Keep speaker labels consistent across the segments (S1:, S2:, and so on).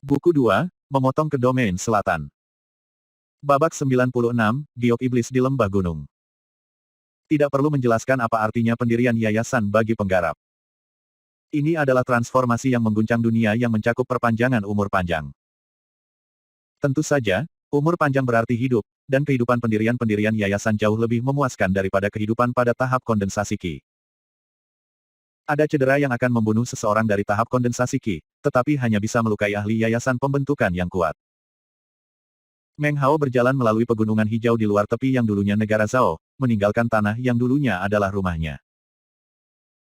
S1: Buku 2, Memotong ke Domain Selatan. Babak 96, Giok Iblis di Lembah Gunung. Tidak perlu menjelaskan apa artinya pendirian yayasan bagi penggarap. Ini adalah transformasi yang mengguncang dunia yang mencakup perpanjangan umur panjang. Tentu saja, umur panjang berarti hidup, dan kehidupan pendirian yayasan jauh lebih memuaskan daripada kehidupan pada tahap kondensasi Qi. Ada cedera yang akan membunuh seseorang dari tahap kondensasi Qi, tetapi hanya bisa melukai ahli yayasan pembentukan yang kuat. Meng Hao berjalan melalui pegunungan hijau di luar tepi yang dulunya negara Zhao, meninggalkan tanah yang dulunya adalah rumahnya.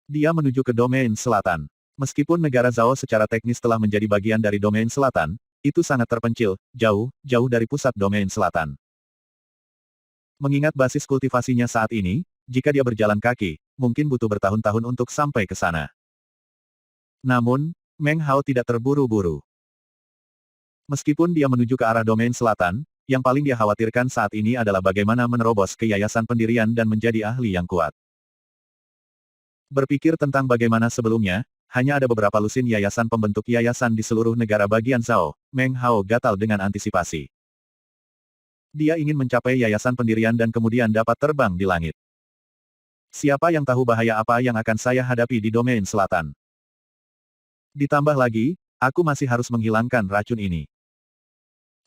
S1: Dia menuju ke domain selatan. Meskipun negara Zhao secara teknis telah menjadi bagian dari domain selatan, itu sangat terpencil, jauh dari pusat domain selatan. Mengingat basis kultivasinya saat ini, jika dia berjalan kaki, mungkin butuh bertahun-tahun untuk sampai ke sana. Namun, Meng Hao tidak terburu-buru. Meskipun dia menuju ke arah domain selatan, yang paling dia khawatirkan saat ini adalah bagaimana menerobos ke yayasan pendirian dan menjadi ahli yang kuat. Berpikir tentang bagaimana sebelumnya, hanya ada beberapa lusin yayasan pembentuk yayasan di seluruh negara bagian Zhao, Meng Hao gatal dengan antisipasi. Dia ingin mencapai yayasan pendirian dan kemudian dapat terbang di langit. Siapa yang tahu bahaya apa yang akan saya hadapi di domain selatan? Ditambah lagi, aku masih harus menghilangkan racun ini.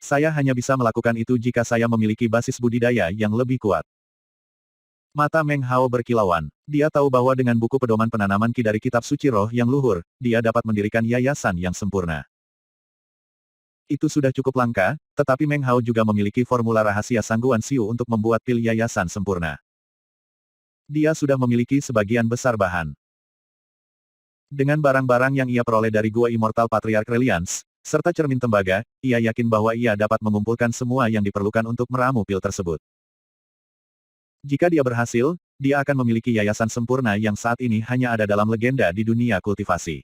S1: Saya hanya bisa melakukan itu jika saya memiliki basis budidaya yang lebih kuat. Mata Meng Hao berkilauan. Dia tahu bahwa dengan buku pedoman penanaman Qi dari kitab suci roh yang luhur, dia dapat mendirikan yayasan yang sempurna. Itu sudah cukup langka, tetapi Meng Hao juga memiliki formula rahasia Sangguan Xiu untuk membuat pil yayasan sempurna. Dia sudah memiliki sebagian besar bahan. Dengan barang-barang yang ia peroleh dari Gua Immortal Patriarch Reliance, serta cermin tembaga, ia yakin bahwa ia dapat mengumpulkan semua yang diperlukan untuk meramu pil tersebut. Jika dia berhasil, dia akan memiliki yayasan sempurna yang saat ini hanya ada dalam legenda di dunia kultivasi.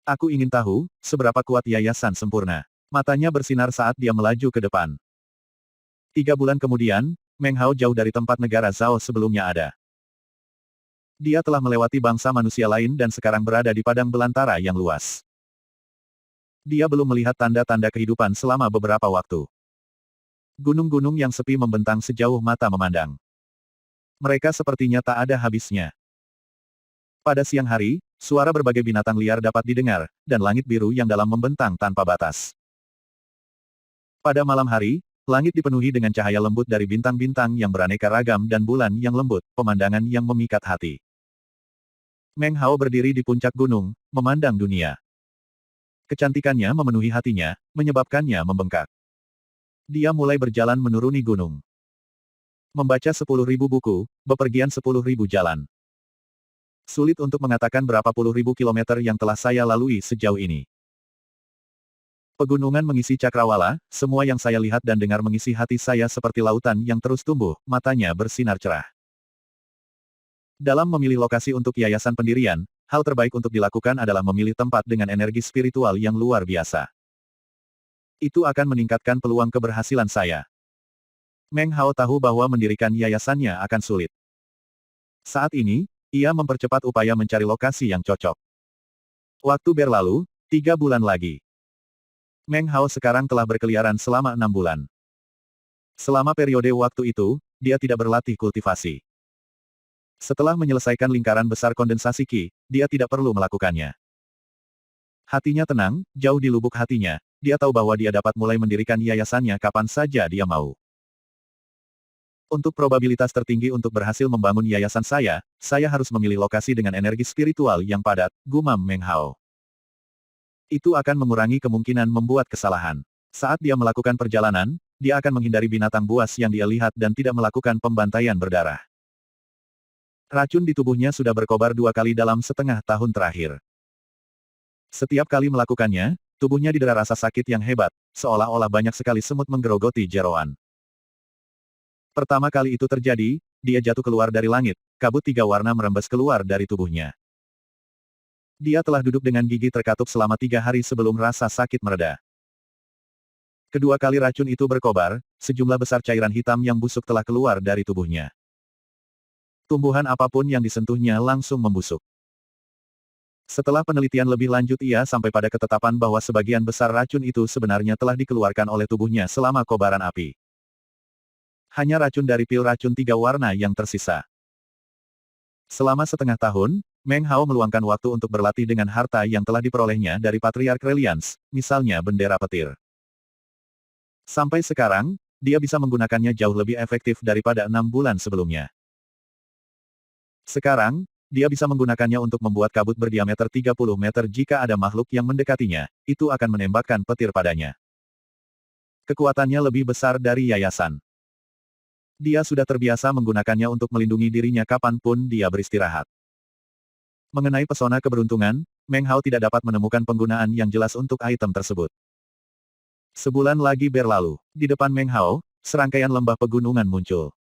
S1: Aku ingin tahu, seberapa kuat yayasan sempurna. Matanya bersinar saat dia melaju ke depan. 3 bulan kemudian, Meng Hao jauh dari tempat negara Zhao sebelumnya ada. Dia telah melewati bangsa manusia lain dan sekarang berada di padang belantara yang luas. Dia belum melihat tanda-tanda kehidupan selama beberapa waktu. Gunung-gunung yang sepi membentang sejauh mata memandang. Mereka sepertinya tak ada habisnya. Pada siang hari, suara berbagai binatang liar dapat didengar, dan langit biru yang dalam membentang tanpa batas. Pada malam hari, langit dipenuhi dengan cahaya lembut dari bintang-bintang yang beraneka ragam dan bulan yang lembut, pemandangan yang memikat hati. Meng Hao berdiri di puncak gunung, memandang dunia. Kecantikannya memenuhi hatinya, menyebabkannya membengkak. Dia mulai berjalan menuruni gunung. Membaca 10.000 buku, bepergian 10.000 jalan. Sulit untuk mengatakan berapa puluh ribu kilometer yang telah saya lalui sejauh ini. Pegunungan mengisi cakrawala, semua yang saya lihat dan dengar mengisi hati saya seperti lautan yang terus tumbuh, matanya bersinar cerah. Dalam memilih lokasi untuk yayasan pendirian, hal terbaik untuk dilakukan adalah memilih tempat dengan energi spiritual yang luar biasa. Itu akan meningkatkan peluang keberhasilan saya. Meng Hao tahu bahwa mendirikan yayasannya akan sulit. Saat ini, ia mempercepat upaya mencari lokasi yang cocok. Waktu berlalu, 3 bulan lagi. Meng Hao sekarang telah berkeliaran selama 6 bulan. Selama periode waktu itu, dia tidak berlatih kultivasi. Setelah menyelesaikan lingkaran besar kondensasi Qi, dia tidak perlu melakukannya. Hatinya tenang, jauh di lubuk hatinya, dia tahu bahwa dia dapat mulai mendirikan yayasannya kapan saja dia mau. Untuk probabilitas tertinggi untuk berhasil membangun yayasan saya harus memilih lokasi dengan energi spiritual yang padat, gumam Meng Hao. Itu akan mengurangi kemungkinan membuat kesalahan. Saat dia melakukan perjalanan, dia akan menghindari binatang buas yang dia lihat dan tidak melakukan pembantaian berdarah. Racun di tubuhnya sudah berkobar 2 kali dalam setengah tahun terakhir. Setiap kali melakukannya, tubuhnya didera rasa sakit yang hebat, seolah-olah banyak sekali semut menggerogoti jeroan. Pertama kali itu terjadi, dia jatuh keluar dari langit, kabut 3 warna merembes keluar dari tubuhnya. Dia telah duduk dengan gigi terkatup selama 3 hari sebelum rasa sakit mereda. Kedua kali racun itu berkobar, sejumlah besar cairan hitam yang busuk telah keluar dari tubuhnya. Tumbuhan apapun yang disentuhnya langsung membusuk. Setelah penelitian lebih lanjut ia sampai pada ketetapan bahwa sebagian besar racun itu sebenarnya telah dikeluarkan oleh tubuhnya selama kobaran api. Hanya racun dari pil racun 3 warna yang tersisa. Selama setengah tahun, Meng Hao meluangkan waktu untuk berlatih dengan harta yang telah diperolehnya dari Patriark Reliance, misalnya bendera petir. Sampai sekarang, dia bisa menggunakannya jauh lebih efektif daripada 6 bulan sebelumnya. Sekarang, dia bisa menggunakannya untuk membuat kabut berdiameter 30 meter jika ada makhluk yang mendekatinya, itu akan menembakkan petir padanya. Kekuatannya lebih besar dari yayasan. Dia sudah terbiasa menggunakannya untuk melindungi dirinya kapanpun dia beristirahat. Mengenai pesona keberuntungan, Meng Hao tidak dapat menemukan penggunaan yang jelas untuk item tersebut. Sebulan lagi berlalu, di depan Meng Hao, serangkaian lembah pegunungan muncul.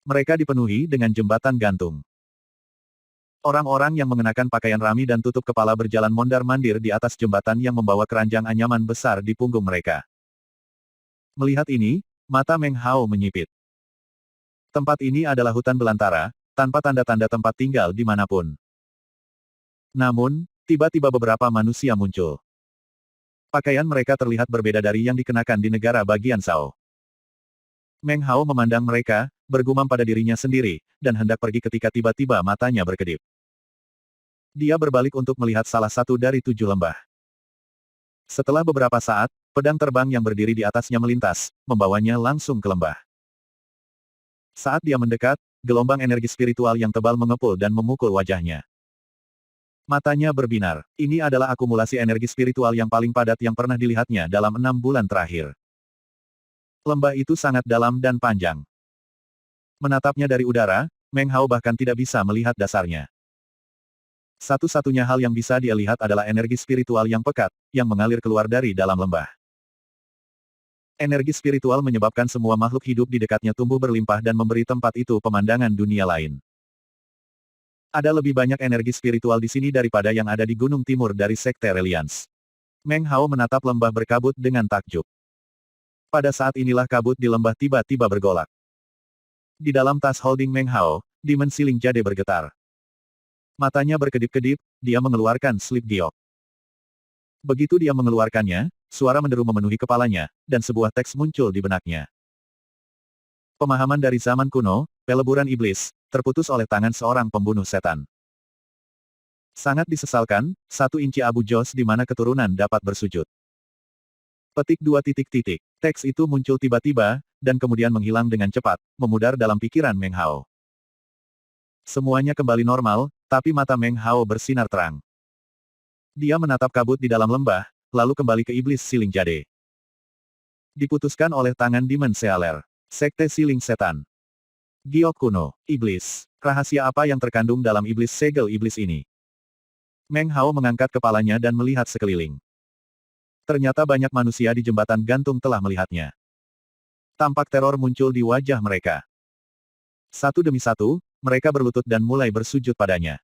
S1: Mereka dipenuhi dengan jembatan gantung. Orang-orang yang mengenakan pakaian rami dan tutup kepala berjalan mondar-mandir di atas jembatan yang membawa keranjang anyaman besar di punggung mereka. Melihat ini, mata Meng Hao menyipit. Tempat ini adalah hutan belantara, tanpa tanda-tanda tempat tinggal dimanapun. Namun, tiba-tiba beberapa manusia muncul. Pakaian mereka terlihat berbeda dari yang dikenakan di negara bagian Zhao. Meng Hao memandang mereka, bergumam pada dirinya sendiri, dan hendak pergi ketika tiba-tiba matanya berkedip. Dia berbalik untuk melihat salah satu dari 7 lembah. Setelah beberapa saat, pedang terbang yang berdiri di atasnya melintas, membawanya langsung ke lembah. Saat dia mendekat, gelombang energi spiritual yang tebal mengepul dan memukul wajahnya. Matanya berbinar. Ini adalah akumulasi energi spiritual yang paling padat yang pernah dilihatnya dalam 6 bulan terakhir. Lembah itu sangat dalam dan panjang. Menatapnya dari udara, Meng Hao bahkan tidak bisa melihat dasarnya. Satu-satunya hal yang bisa dia lihat adalah energi spiritual yang pekat, yang mengalir keluar dari dalam lembah. Energi spiritual menyebabkan semua makhluk hidup di dekatnya tumbuh berlimpah dan memberi tempat itu pemandangan dunia lain. Ada lebih banyak energi spiritual di sini daripada yang ada di gunung timur dari Sekte Reliance. Meng Hao menatap lembah berkabut dengan takjub. Pada saat inilah kabut di lembah tiba-tiba bergolak. Di dalam tas holding Meng Hao, Demon Siling Jade bergetar. Matanya berkedip-kedip, dia mengeluarkan slip giok. Begitu dia mengeluarkannya, suara menderu memenuhi kepalanya, dan sebuah teks muncul di benaknya. Pemahaman dari zaman kuno, peleburan iblis, terputus oleh tangan seorang pembunuh setan. Sangat disesalkan, 1 inci abu jos di mana keturunan dapat bersujud. Petik 2 titik titik. Teks itu muncul tiba-tiba, dan kemudian menghilang dengan cepat, memudar dalam pikiran Meng Hao. Semuanya kembali normal, tapi mata Meng Hao bersinar terang. Dia menatap kabut di dalam lembah, lalu kembali ke iblis siling jade. Diputuskan oleh tangan Demon Sealer. Sekte Siling Setan. Giok kuno, iblis. Rahasia apa yang terkandung dalam iblis segel iblis ini? Meng Hao mengangkat kepalanya dan melihat sekeliling. Ternyata banyak manusia di jembatan gantung telah melihatnya. Tampak teror muncul di wajah mereka. Satu demi satu, mereka berlutut dan mulai bersujud padanya.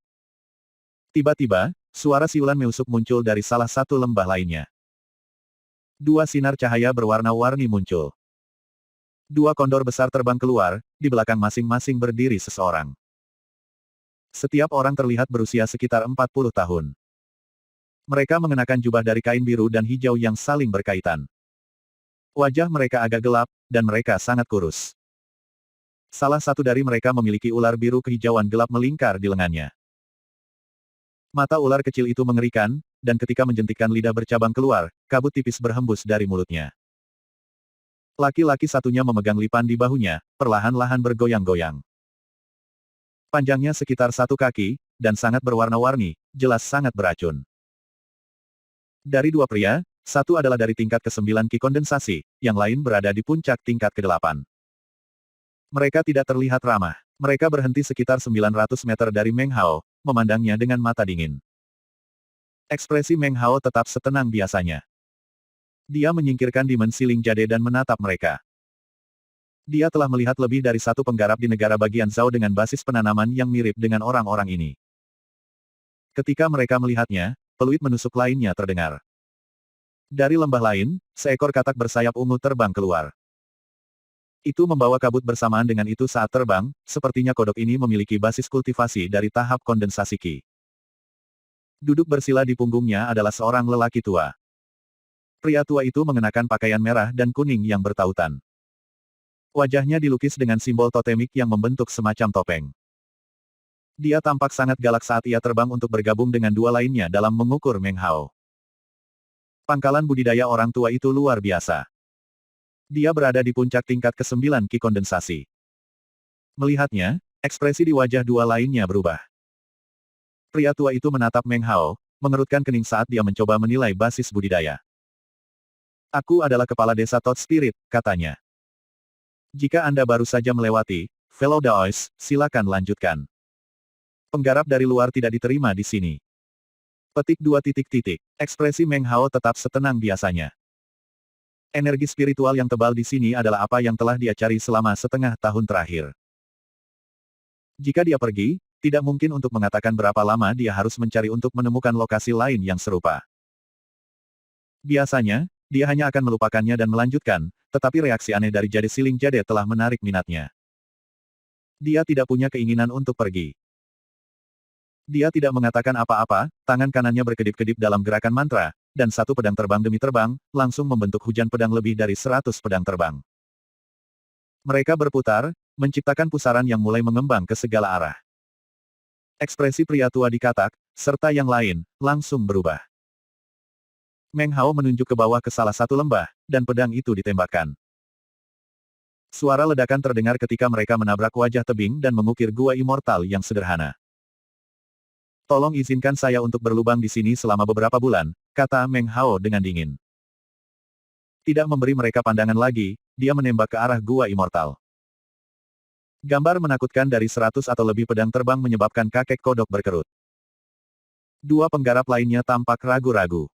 S1: Tiba-tiba, suara siulan meusuk muncul dari salah satu lembah lainnya. 2 sinar cahaya berwarna-warni muncul. 2 kondor besar terbang keluar, di belakang masing-masing berdiri seseorang. Setiap orang terlihat berusia sekitar 40 tahun. Mereka mengenakan jubah dari kain biru dan hijau yang saling berkaitan. Wajah mereka agak gelap, dan mereka sangat kurus. Salah satu dari mereka memiliki ular biru kehijauan gelap melingkar di lengannya. Mata ular kecil itu mengerikan, dan ketika menjentikkan lidah bercabang keluar, kabut tipis berhembus dari mulutnya. Laki-laki satunya memegang lipan di bahunya, perlahan-lahan bergoyang-goyang. Panjangnya sekitar 1 kaki, dan sangat berwarna-warni, jelas sangat beracun. Dari 2 pria, satu adalah dari tingkat ke-9 Ki kondensasi, yang lain berada di puncak tingkat ke-8. Mereka tidak terlihat ramah. Mereka berhenti sekitar 900 meter dari Meng Hao, memandangnya dengan mata dingin. Ekspresi Meng Hao tetap setenang biasanya. Dia menyingkirkan Demon Siling Jade dan menatap mereka. Dia telah melihat lebih dari 1 penggarap di negara bagian Zhao dengan basis penanaman yang mirip dengan orang-orang ini. Ketika mereka melihatnya, peluit menusuk lainnya terdengar. Dari lembah lain, seekor katak bersayap ungu terbang keluar. Itu membawa kabut bersamaan dengan itu saat terbang, sepertinya kodok ini memiliki basis kultivasi dari tahap kondensasi Ki. Duduk bersila di punggungnya adalah seorang lelaki tua. Pria tua itu mengenakan pakaian merah dan kuning yang bertautan. Wajahnya dilukis dengan simbol totemik yang membentuk semacam topeng. Dia tampak sangat galak saat ia terbang untuk bergabung dengan dua lainnya dalam mengukur Meng Hao. Pangkalan budidaya orang tua itu luar biasa. Dia berada di puncak tingkat ke-9 Ki kondensasi. Melihatnya, ekspresi di wajah dua lainnya berubah. Pria tua itu menatap Meng Hao, mengerutkan kening saat dia mencoba menilai basis budidaya. Aku adalah kepala desa Toad Spirit, katanya. Jika Anda baru saja melewati, Fellow Daoist, silakan lanjutkan. Penggarap dari luar tidak diterima di sini. Petik 2 titik titik. Ekspresi Meng Hao tetap setenang biasanya. Energi spiritual yang tebal di sini adalah apa yang telah dia cari selama setengah tahun terakhir. Jika dia pergi, tidak mungkin untuk mengatakan berapa lama dia harus mencari untuk menemukan lokasi lain yang serupa. Biasanya, dia hanya akan melupakannya dan melanjutkan, tetapi reaksi aneh dari Jade Siling Jade telah menarik minatnya. Dia tidak punya keinginan untuk pergi. Dia tidak mengatakan apa-apa, tangan kanannya berkedip-kedip dalam gerakan mantra, dan satu pedang terbang demi terbang, langsung membentuk hujan pedang lebih dari 100 pedang terbang. Mereka berputar, menciptakan pusaran yang mulai mengembang ke segala arah. Ekspresi pria tua di katak, serta yang lain, langsung berubah. Meng Hao menunjuk ke bawah ke salah satu lembah, dan pedang itu ditembakkan. Suara ledakan terdengar ketika mereka menabrak wajah tebing dan mengukir gua immortal yang sederhana. Tolong izinkan saya untuk berlubang di sini selama beberapa bulan, kata Meng Hao dengan dingin. Tidak memberi mereka pandangan lagi, dia menembak ke arah gua immortal. Gambar menakutkan dari 100 atau lebih pedang terbang menyebabkan kakek kodok berkerut. Dua penggarap lainnya tampak ragu-ragu.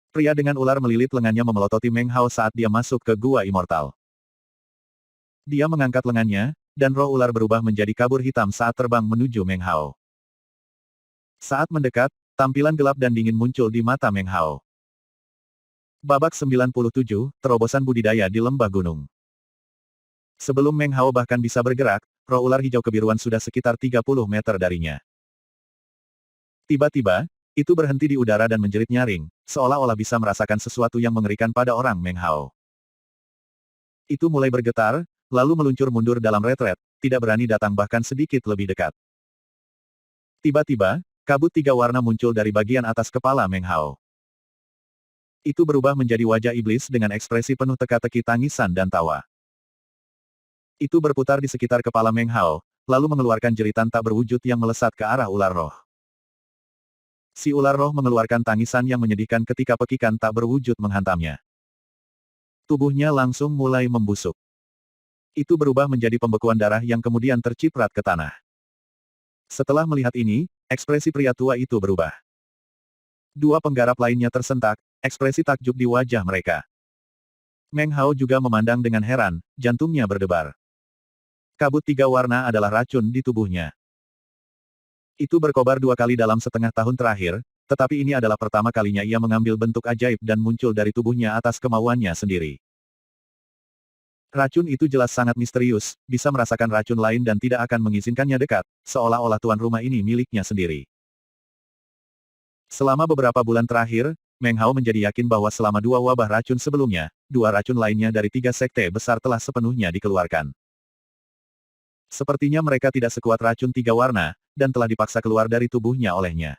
S1: Pria dengan ular melilit lengannya memelototi Meng Hao saat dia masuk ke gua immortal. Dia mengangkat lengannya, dan roh ular berubah menjadi kabur hitam saat terbang menuju Meng Hao. Saat mendekat, tampilan gelap dan dingin muncul di mata Meng Hao. Babak 97, terobosan budidaya di lembah gunung. Sebelum Meng Hao bahkan bisa bergerak, roh ular hijau kebiruan sudah sekitar 30 meter darinya. Tiba-tiba, itu berhenti di udara dan menjerit nyaring, seolah-olah bisa merasakan sesuatu yang mengerikan pada orang Meng Hao. Itu mulai bergetar, lalu meluncur mundur dalam retret, tidak berani datang bahkan sedikit lebih dekat. Tiba-tiba, kabut tiga warna muncul dari bagian atas kepala Meng Hao. Itu berubah menjadi wajah iblis dengan ekspresi penuh teka-teki tangisan dan tawa. Itu berputar di sekitar kepala Meng Hao, lalu mengeluarkan jeritan tak berwujud yang melesat ke arah ular roh. Si ular roh mengeluarkan tangisan yang menyedihkan ketika pekikan tak berwujud menghantamnya. Tubuhnya langsung mulai membusuk. Itu berubah menjadi pembekuan darah yang kemudian terciprat ke tanah. Setelah melihat ini, ekspresi pria tua itu berubah. Dua penggarap lainnya tersentak, ekspresi takjub di wajah mereka. Meng Hao juga memandang dengan heran, jantungnya berdebar. Kabut tiga warna adalah racun di tubuhnya. Itu berkobar dua kali dalam setengah tahun terakhir, tetapi ini adalah pertama kalinya ia mengambil bentuk ajaib dan muncul dari tubuhnya atas kemauannya sendiri. Racun itu jelas sangat misterius, bisa merasakan racun lain dan tidak akan mengizinkannya dekat, seolah-olah tuan rumah ini miliknya sendiri. Selama beberapa bulan terakhir, Meng Hao menjadi yakin bahwa selama dua wabah racun sebelumnya, dua racun lainnya dari tiga sekte besar telah sepenuhnya dikeluarkan. Sepertinya mereka tidak sekuat racun tiga warna, dan telah dipaksa keluar dari tubuhnya olehnya.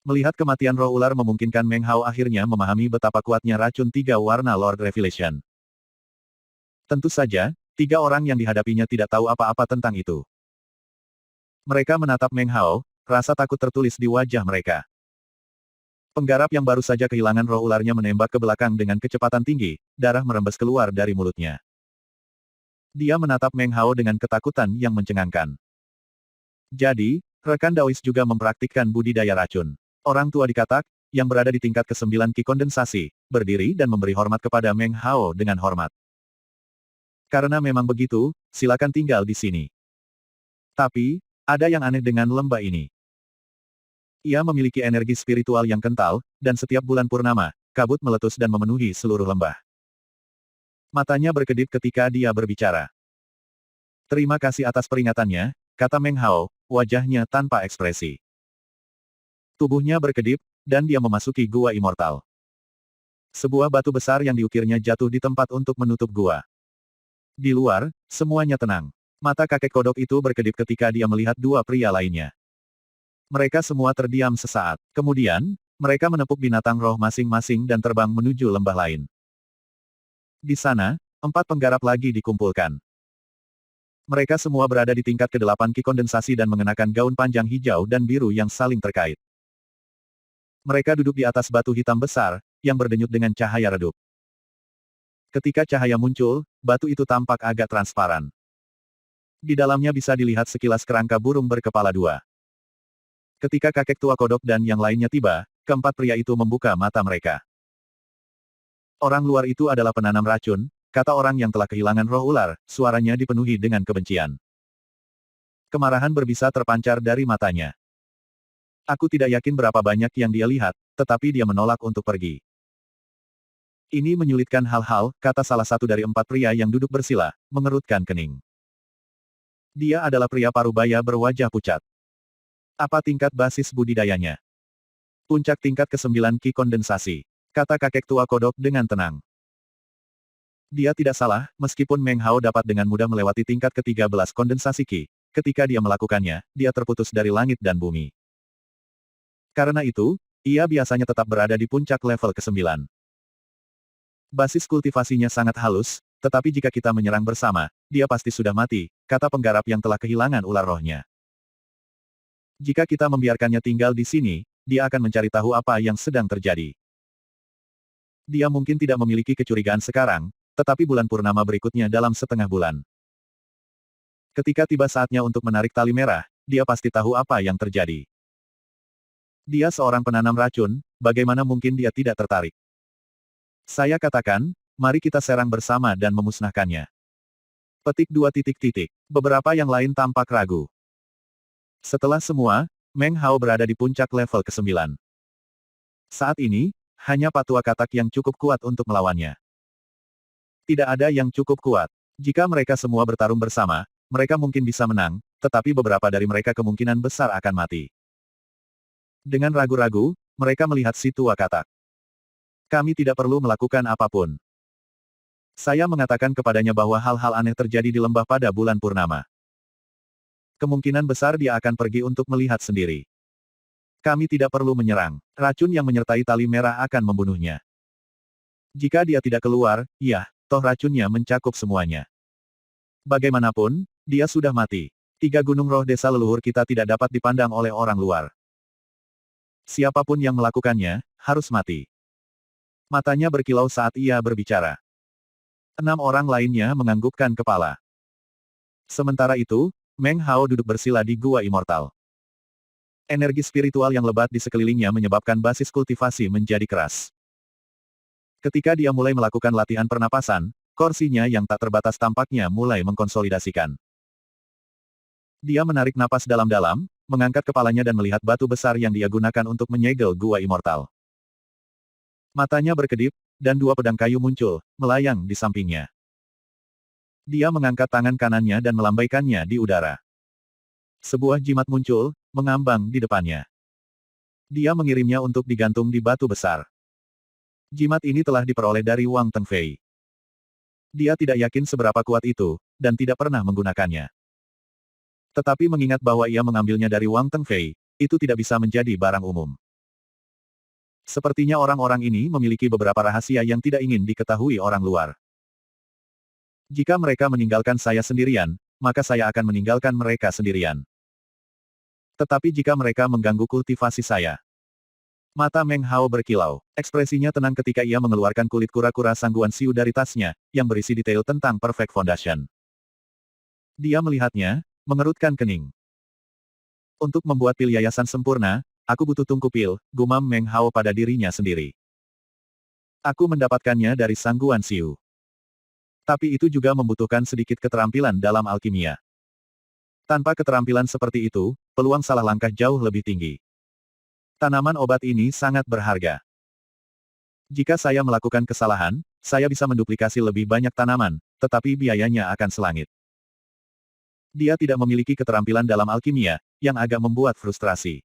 S1: Melihat kematian roh ular memungkinkan Meng Hao akhirnya memahami betapa kuatnya racun tiga warna Lord Revelation. Tentu saja, tiga orang yang dihadapinya tidak tahu apa-apa tentang itu. Mereka menatap Meng Hao, rasa takut tertulis di wajah mereka. Penggarap yang baru saja kehilangan roh ularnya menembak ke belakang dengan kecepatan tinggi, darah merembes keluar dari mulutnya. Dia menatap Meng Hao dengan ketakutan yang mencengangkan. Jadi, rekan Daoist juga mempraktikkan budidaya racun. Orang tua di katak, yang berada di tingkat ke-9 Ki kondensasi, berdiri dan memberi hormat kepada Meng Hao dengan hormat. Karena memang begitu, silakan tinggal di sini. Tapi, ada yang aneh dengan lembah ini. Ia memiliki energi spiritual yang kental, dan setiap bulan purnama, kabut meletus dan memenuhi seluruh lembah. Matanya berkedip ketika dia berbicara. Terima kasih atas peringatannya, kata Meng Hao, wajahnya tanpa ekspresi. Tubuhnya berkedip, dan dia memasuki gua immortal. Sebuah batu besar yang diukirnya jatuh di tempat untuk menutup gua. Di luar, semuanya tenang. Mata kakek kodok itu berkedip ketika dia melihat dua pria lainnya. Mereka semua terdiam sesaat. Kemudian, mereka menepuk binatang roh masing-masing dan terbang menuju lembah lain. Di sana, 4 penggarap lagi dikumpulkan. Mereka semua berada di tingkat ke-8 ki kondensasi dan mengenakan gaun panjang hijau dan biru yang saling terkait. Mereka duduk di atas batu hitam besar, yang berdenyut dengan cahaya redup. Ketika cahaya muncul, batu itu tampak agak transparan. Di dalamnya bisa dilihat sekilas kerangka burung berkepala 2. Ketika kakek tua kodok dan yang lainnya tiba, keempat pria itu membuka mata mereka. Orang luar itu adalah penanam racun, kata orang yang telah kehilangan roh ular, suaranya dipenuhi dengan kebencian. Kemarahan berbisa terpancar dari matanya. Aku tidak yakin berapa banyak yang dia lihat, tetapi dia menolak untuk pergi. Ini menyulitkan hal-hal, kata salah satu dari 4 pria yang duduk bersila, mengerutkan kening. Dia adalah pria parubaya berwajah pucat. Apa tingkat basis budidayanya? Puncak tingkat ke-9 ki kondensasi, kata kakek tua kodok dengan tenang. Dia tidak salah, meskipun Meng Hao dapat dengan mudah melewati tingkat ke-13 kondensasi ki. Ketika dia melakukannya, dia terputus dari langit dan bumi. Karena itu, ia biasanya tetap berada di puncak level ke-9. Basis kultivasinya sangat halus, tetapi jika kita menyerang bersama, dia pasti sudah mati, kata penggarap yang telah kehilangan ular rohnya. Jika kita membiarkannya tinggal di sini, dia akan mencari tahu apa yang sedang terjadi. Dia mungkin tidak memiliki kecurigaan sekarang, tetapi bulan purnama berikutnya dalam setengah bulan. Ketika tiba saatnya untuk menarik tali merah, dia pasti tahu apa yang terjadi. Dia seorang penanam racun, bagaimana mungkin dia tidak tertarik? Saya katakan, mari kita serang bersama dan memusnahkannya. Petik 2 titik. Beberapa yang lain tampak ragu. Setelah semua, Meng Hao berada di puncak level ke-9. Saat ini, hanya Patua Katak yang cukup kuat untuk melawannya. Tidak ada yang cukup kuat. Jika mereka semua bertarung bersama, mereka mungkin bisa menang, tetapi beberapa dari mereka kemungkinan besar akan mati. Dengan ragu-ragu, mereka melihat si tua katak. Kami tidak perlu melakukan apapun. Saya mengatakan kepadanya bahwa hal-hal aneh terjadi di lembah pada bulan purnama. Kemungkinan besar dia akan pergi untuk melihat sendiri. Kami tidak perlu menyerang. Racun yang menyertai tali merah akan membunuhnya. Jika dia tidak keluar, ya, toh racunnya mencakup semuanya. Bagaimanapun, dia sudah mati. 3 gunung roh desa leluhur kita tidak dapat dipandang oleh orang luar. Siapapun yang melakukannya, harus mati. Matanya berkilau saat ia berbicara. 6 orang lainnya menganggukkan kepala. Sementara itu, Meng Hao duduk bersila di gua immortal. Energi spiritual yang lebat di sekelilingnya menyebabkan basis kultivasi menjadi keras. Ketika dia mulai melakukan latihan pernapasan, kursinya yang tak terbatas tampaknya mulai mengkonsolidasikan. Dia menarik napas dalam-dalam, mengangkat kepalanya dan melihat batu besar yang dia gunakan untuk menyegel gua immortal. Matanya berkedip, dan 2 pedang kayu muncul, melayang di sampingnya. Dia mengangkat tangan kanannya dan melambaikannya di udara. Sebuah jimat muncul, mengambang di depannya. Dia mengirimnya untuk digantung di batu besar. Jimat ini telah diperoleh dari Wang Tengfei. Dia tidak yakin seberapa kuat itu, dan tidak pernah menggunakannya. Tetapi mengingat bahwa ia mengambilnya dari Wang Tengfei, itu tidak bisa menjadi barang umum. Sepertinya orang-orang ini memiliki beberapa rahasia yang tidak ingin diketahui orang luar. Jika mereka meninggalkan saya sendirian, maka saya akan meninggalkan mereka sendirian. Tetapi jika mereka mengganggu kultivasi saya. Mata Meng Hao berkilau. Ekspresinya tenang ketika ia mengeluarkan kulit kura-kura Sangguan Siu dari tasnya, yang berisi detail tentang Perfect Foundation. Dia melihatnya, mengerutkan kening. Untuk membuat pil yayasan sempurna, aku butuh tungku pil, gumam Meng Hao pada dirinya sendiri. Aku mendapatkannya dari Sangguan Siu. Tapi itu juga membutuhkan sedikit keterampilan dalam alkimia. Tanpa keterampilan seperti itu, peluang salah langkah jauh lebih tinggi. Tanaman obat ini sangat berharga. Jika saya melakukan kesalahan, saya bisa menduplikasi lebih banyak tanaman, tetapi biayanya akan selangit. Dia tidak memiliki keterampilan dalam alkimia, yang agak membuat frustrasi.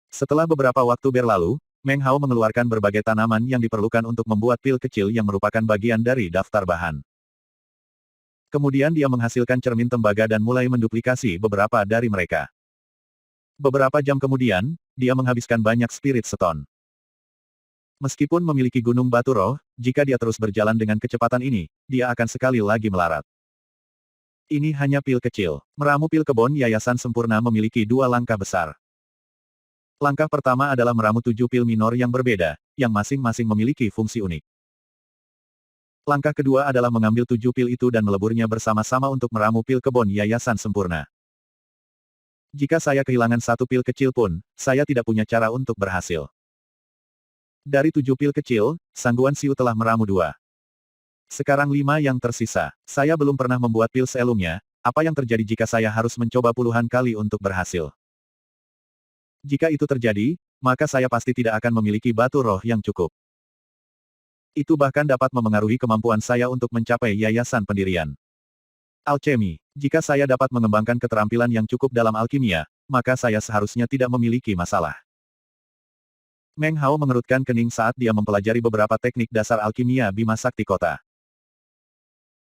S1: Setelah beberapa waktu berlalu, Meng Hao mengeluarkan berbagai tanaman yang diperlukan untuk membuat pil kecil yang merupakan bagian dari daftar bahan. Kemudian dia menghasilkan cermin tembaga dan mulai menduplikasi beberapa dari mereka. Beberapa jam kemudian, dia menghabiskan banyak spirit stone. Meskipun memiliki gunung batu roh, jika dia terus berjalan dengan kecepatan ini, dia akan sekali lagi melarat. Ini hanya pil kecil. Meramu pil kebon Yayasan Sempurna memiliki dua langkah besar. Langkah pertama adalah meramu 7 pil minor yang berbeda, yang masing-masing memiliki fungsi unik. Langkah kedua adalah mengambil 7 pil itu dan meleburnya bersama-sama untuk meramu pil kebon Yayasan Sempurna. Jika saya kehilangan satu pil kecil pun, saya tidak punya cara untuk berhasil. Dari 7 pil kecil, Sangguan Siu telah meramu 2. Sekarang 5 yang tersisa. Saya belum pernah membuat pil sebelumnya, apa yang terjadi jika saya harus mencoba puluhan kali untuk berhasil? Jika itu terjadi, maka saya pasti tidak akan memiliki batu roh yang cukup. Itu bahkan dapat memengaruhi kemampuan saya untuk mencapai yayasan pendirian. Alchemy. Jika saya dapat mengembangkan keterampilan yang cukup dalam alkimia, maka saya seharusnya tidak memiliki masalah. Meng Hao mengerutkan kening saat dia mempelajari beberapa teknik dasar alkimia Bima Sakti Kota.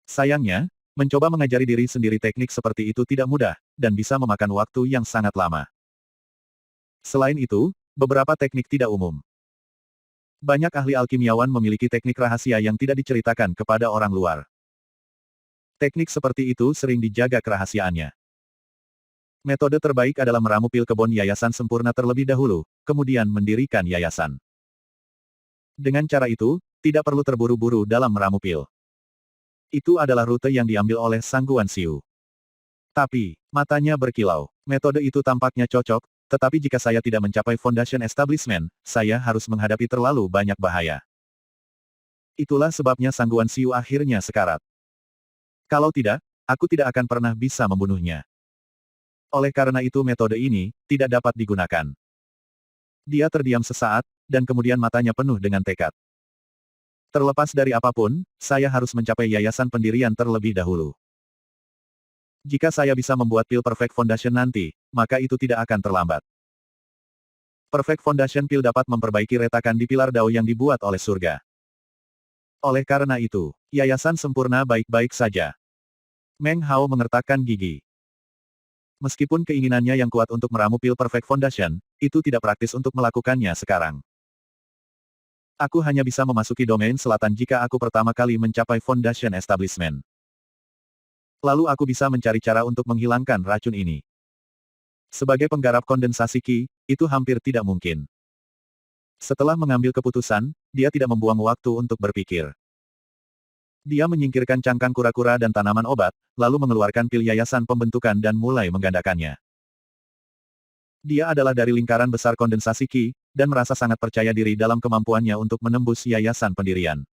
S1: Sayangnya, mencoba mengajari diri sendiri teknik seperti itu tidak mudah, dan bisa memakan waktu yang sangat lama. Selain itu, beberapa teknik tidak umum. Banyak ahli alkimiawan memiliki teknik rahasia yang tidak diceritakan kepada orang luar. Teknik seperti itu sering dijaga kerahasiaannya. Metode terbaik adalah meramu pil kebon Yayasan Sempurna terlebih dahulu, kemudian mendirikan yayasan. Dengan cara itu, tidak perlu terburu-buru dalam meramu pil. Itu adalah rute yang diambil oleh Sangguan Siu. Tapi, matanya berkilau. Metode itu tampaknya cocok, tetapi jika saya tidak mencapai Foundation Establishment, saya harus menghadapi terlalu banyak bahaya. Itulah sebabnya Sangguan Siu akhirnya sekarat. Kalau tidak, aku tidak akan pernah bisa membunuhnya. Oleh karena itu metode ini, tidak dapat digunakan. Dia terdiam sesaat, dan kemudian matanya penuh dengan tekad. Terlepas dari apapun, saya harus mencapai yayasan pendirian terlebih dahulu. Jika saya bisa membuat pil Perfect Foundation nanti, maka itu tidak akan terlambat. Perfect Foundation pil dapat memperbaiki retakan di pilar Dao yang dibuat oleh surga. Oleh karena itu, yayasan sempurna baik-baik saja. Meng Hao mengertakkan gigi. Meskipun keinginannya yang kuat untuk meramu pil Perfect Foundation, itu tidak praktis untuk melakukannya sekarang. Aku hanya bisa memasuki domain selatan jika aku pertama kali mencapai Foundation Establishment. Lalu aku bisa mencari cara untuk menghilangkan racun ini. Sebagai penggarap kondensasi Qi, itu hampir tidak mungkin. Setelah mengambil keputusan, dia tidak membuang waktu untuk berpikir. Dia menyingkirkan cangkang kura-kura dan tanaman obat, lalu mengeluarkan pil yayasan pembentukan dan mulai menggandakannya. Dia adalah dari lingkaran besar kondensasi Qi, dan merasa sangat percaya diri dalam kemampuannya untuk menembus yayasan pendirian.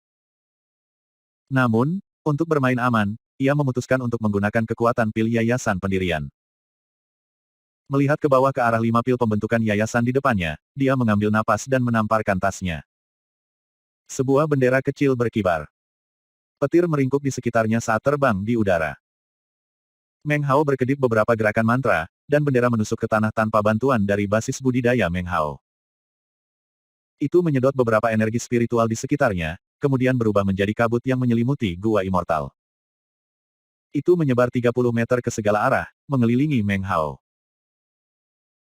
S1: Namun, untuk bermain aman, ia memutuskan untuk menggunakan kekuatan pil yayasan pendirian. Melihat ke bawah ke arah 5 pil pembentukan yayasan di depannya, dia mengambil napas dan menamparkan tasnya. Sebuah bendera kecil berkibar. Petir meringkuk di sekitarnya saat terbang di udara. Meng Hao berkedip beberapa gerakan mantra, dan bendera menusuk ke tanah tanpa bantuan dari basis budidaya Meng Hao. Itu menyedot beberapa energi spiritual di sekitarnya, kemudian berubah menjadi kabut yang menyelimuti gua immortal. Itu menyebar 30 meter ke segala arah, mengelilingi Meng Hao.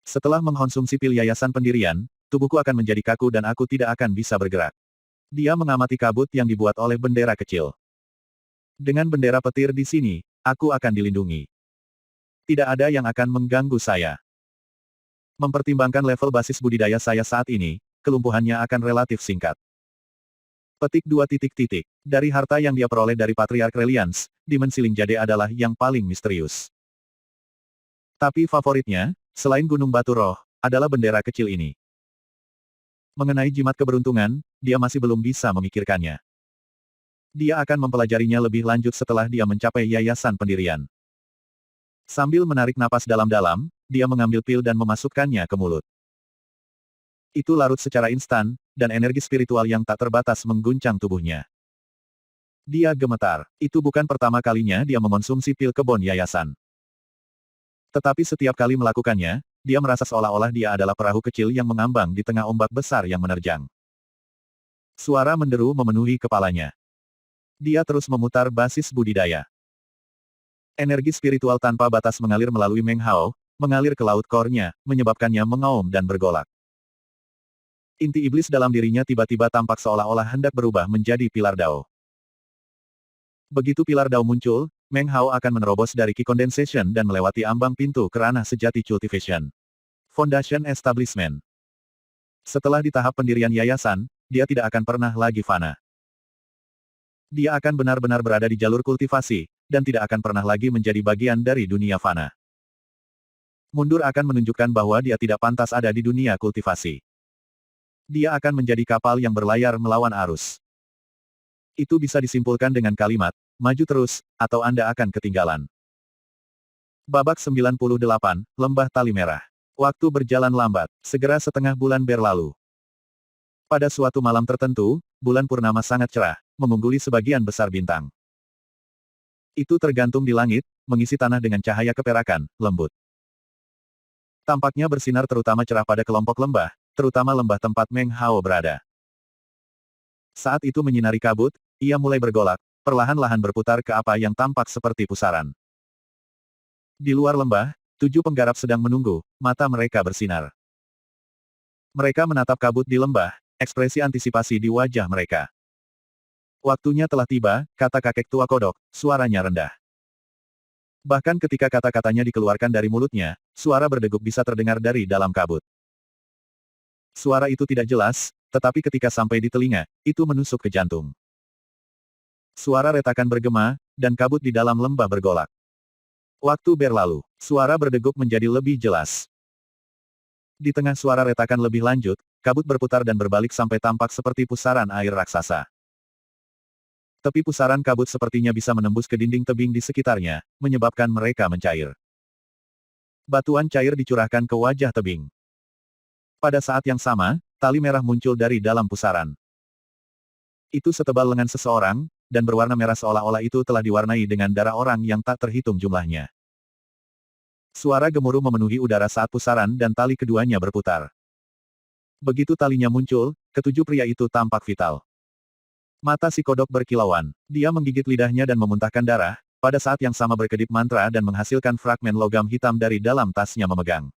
S1: Setelah mengkonsumsi pil yayasan pendirian, tubuhku akan menjadi kaku dan aku tidak akan bisa bergerak. Dia mengamati kabut yang dibuat oleh bendera kecil. Dengan bendera petir di sini, aku akan dilindungi. Tidak ada yang akan mengganggu saya. Mempertimbangkan level basis budidaya saya saat ini, kelumpuhannya akan relatif singkat. Petik 2 titik. Dari harta yang dia peroleh dari Patriark Reliance, dimensi Ling Jade adalah yang paling misterius. Tapi favoritnya, selain Gunung Batu Roh, adalah bendera kecil ini. Mengenai jimat keberuntungan, dia masih belum bisa memikirkannya. Dia akan mempelajarinya lebih lanjut setelah dia mencapai yayasan pendirian. Sambil menarik napas dalam-dalam, dia mengambil pil dan memasukkannya ke mulut. Itu larut secara instan, dan energi spiritual yang tak terbatas mengguncang tubuhnya. Dia gemetar. Itu bukan pertama kalinya dia mengonsumsi pil kebon yayasan. Tetapi setiap kali melakukannya, dia merasa seolah-olah dia adalah perahu kecil yang mengambang di tengah ombak besar yang menerjang. Suara menderu memenuhi kepalanya. Dia terus memutar basis budidaya. Energi spiritual tanpa batas mengalir melalui Meng Hao, mengalir ke laut core-nya, menyebabkannya mengaum dan bergolak. Inti iblis dalam dirinya tiba-tiba tampak seolah-olah hendak berubah menjadi pilar Dao. Begitu pilar Dao muncul, Meng Hao akan menerobos dari Qi Condensation dan melewati ambang pintu ke ranah sejati Cultivation. Foundation Establishment. Setelah di tahap pendirian yayasan, dia tidak akan pernah lagi fana. Dia akan benar-benar berada di jalur kultivasi, dan tidak akan pernah lagi menjadi bagian dari dunia fana. Mundur akan menunjukkan bahwa dia tidak pantas ada di dunia kultivasi. Dia akan menjadi kapal yang berlayar melawan arus. Itu bisa disimpulkan dengan kalimat, maju terus, atau Anda akan ketinggalan. Babak 98, Lembah Tali Merah. Waktu berjalan lambat, segera setengah bulan berlalu. Pada suatu malam tertentu, bulan purnama sangat cerah, mengungguli sebagian besar bintang. Itu tergantung di langit, mengisi tanah dengan cahaya keperakan, lembut. Tampaknya bersinar terutama cerah pada kelompok lembah, terutama lembah tempat Meng Hao berada. Saat itu menyinari kabut, ia mulai bergolak, perlahan-lahan berputar ke apa yang tampak seperti pusaran. Di luar lembah, 7 penggarap sedang menunggu, mata mereka bersinar. Mereka menatap kabut di lembah, ekspresi antisipasi di wajah mereka. Waktunya telah tiba, kata kakek tua kodok, suaranya rendah. Bahkan ketika kata-katanya dikeluarkan dari mulutnya, suara berdegup bisa terdengar dari dalam kabut. Suara itu tidak jelas, tetapi ketika sampai di telinga, itu menusuk ke jantung. Suara retakan bergema, dan kabut di dalam lembah bergolak. Waktu berlalu, suara berdegup menjadi lebih jelas. Di tengah suara retakan lebih lanjut, kabut berputar dan berbalik sampai tampak seperti pusaran air raksasa. Tepi pusaran kabut sepertinya bisa menembus ke dinding tebing di sekitarnya, menyebabkan mereka mencair. Batuan cair dicurahkan ke wajah tebing. Pada saat yang sama, tali merah muncul dari dalam pusaran. Itu setebal lengan seseorang, dan berwarna merah seolah-olah itu telah diwarnai dengan darah orang yang tak terhitung jumlahnya. Suara gemuruh memenuhi udara saat pusaran dan tali keduanya berputar. Begitu talinya muncul, ketujuh pria itu tampak vital. Mata si kodok berkilauan. Dia menggigit lidahnya dan memuntahkan darah, pada saat yang sama berkedip mantra dan menghasilkan fragmen logam hitam dari dalam tasnya memegang.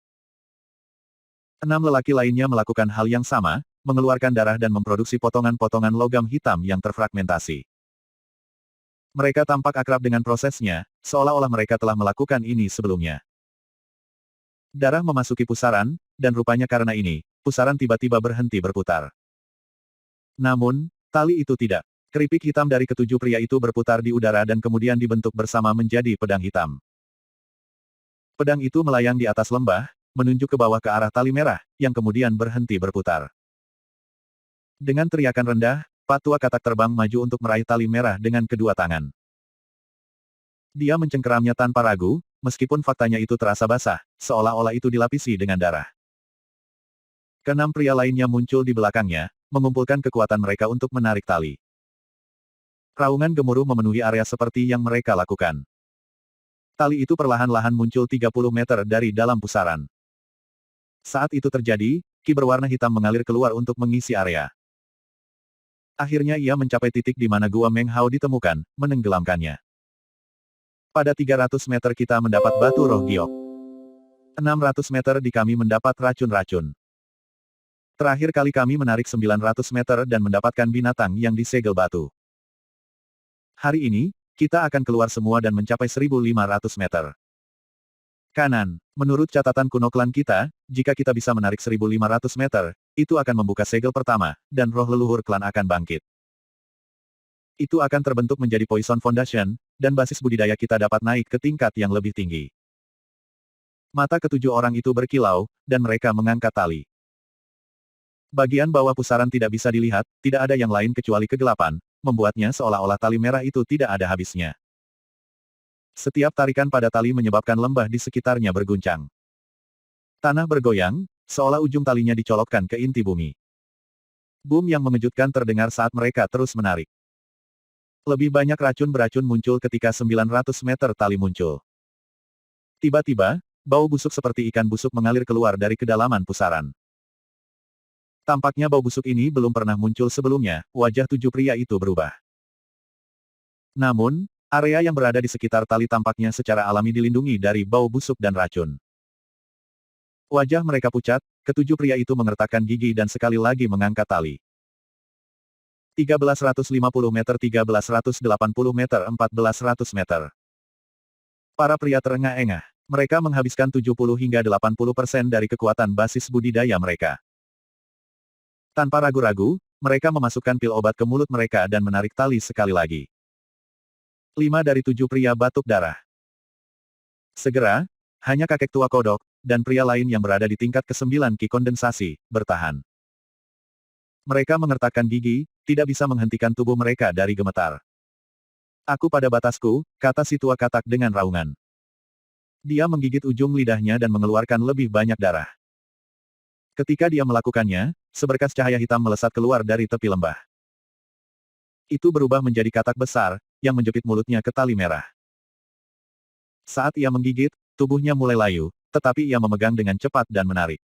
S1: 6 lelaki lainnya melakukan hal yang sama, mengeluarkan darah dan memproduksi potongan-potongan logam hitam yang terfragmentasi. Mereka tampak akrab dengan prosesnya, seolah-olah mereka telah melakukan ini sebelumnya. Darah memasuki pusaran, dan rupanya karena ini, pusaran tiba-tiba berhenti berputar. Namun, tali itu tidak. Keripik hitam dari ketujuh pria itu berputar di udara dan kemudian dibentuk bersama menjadi pedang hitam. Pedang itu melayang di atas lembah, menunjuk ke bawah ke arah tali merah, yang kemudian berhenti berputar. Dengan teriakan rendah, Patua Katak terbang maju untuk meraih tali merah dengan kedua tangan. Dia mencengkeramnya tanpa ragu, meskipun faktanya itu terasa basah, seolah-olah itu dilapisi dengan darah. Keenam pria lainnya muncul di belakangnya, mengumpulkan kekuatan mereka untuk menarik tali. Raungan gemuruh memenuhi area seperti yang mereka lakukan. Tali itu perlahan-lahan muncul 30 meter dari dalam pusaran. Saat itu terjadi, ki berwarna hitam mengalir keluar untuk mengisi area. Akhirnya ia mencapai titik di mana gua Meng Hao ditemukan, menenggelamkannya. Pada 300 meter kita mendapat batu roh giok. 600 meter di kami mendapat racun-racun. Terakhir kali kami menarik 900 meter dan mendapatkan binatang yang disegel batu. Hari ini, kita akan keluar semua dan mencapai 1500 meter. Kanan, menurut catatan kuno klan kita, jika kita bisa menarik 1500 meter, itu akan membuka segel pertama, dan roh leluhur klan akan bangkit. Itu akan terbentuk menjadi Poison Foundation, dan basis budidaya kita dapat naik ke tingkat yang lebih tinggi. Mata ketujuh orang itu berkilau, dan mereka mengangkat tali. Bagian bawah pusaran tidak bisa dilihat, tidak ada yang lain kecuali kegelapan, membuatnya seolah-olah tali merah itu tidak ada habisnya. Setiap tarikan pada tali menyebabkan lembah di sekitarnya berguncang. Tanah bergoyang, seolah ujung talinya dicolokkan ke inti bumi. Boom yang mengejutkan terdengar saat mereka terus menarik. Lebih banyak racun beracun muncul ketika 900 meter tali muncul. Tiba-tiba, Bau busuk seperti ikan busuk mengalir keluar dari kedalaman pusaran. Tampaknya bau busuk ini belum pernah muncul sebelumnya, wajah 7 pria itu berubah. Namun, area yang berada di sekitar tali tampaknya secara alami dilindungi dari bau busuk dan racun. Wajah mereka pucat, ke-7 pria itu mengertakkan gigi dan sekali lagi mengangkat tali. 1350 meter 1380 meter 1400 meter. Para pria terengah-engah. Mereka menghabiskan 70 hingga 80% dari kekuatan basis budidaya mereka. Tanpa ragu-ragu, mereka memasukkan pil obat ke mulut mereka dan menarik tali sekali lagi. 5 dari 7 pria batuk darah. Segera, hanya kakek tua kodok, dan pria lain yang berada di tingkat ke-9 ki kondensasi, bertahan. Mereka mengertakkan gigi, tidak bisa menghentikan tubuh mereka dari gemetar. Aku pada batasku, kata si tua katak dengan raungan. Dia menggigit ujung lidahnya dan mengeluarkan lebih banyak darah. Ketika dia melakukannya, seberkas cahaya hitam melesat keluar dari tepi lembah. Itu berubah menjadi katak besar, yang menjepit mulutnya ke tali merah. Saat ia menggigit, tubuhnya mulai layu, tetapi ia memegang dengan cepat dan menarik.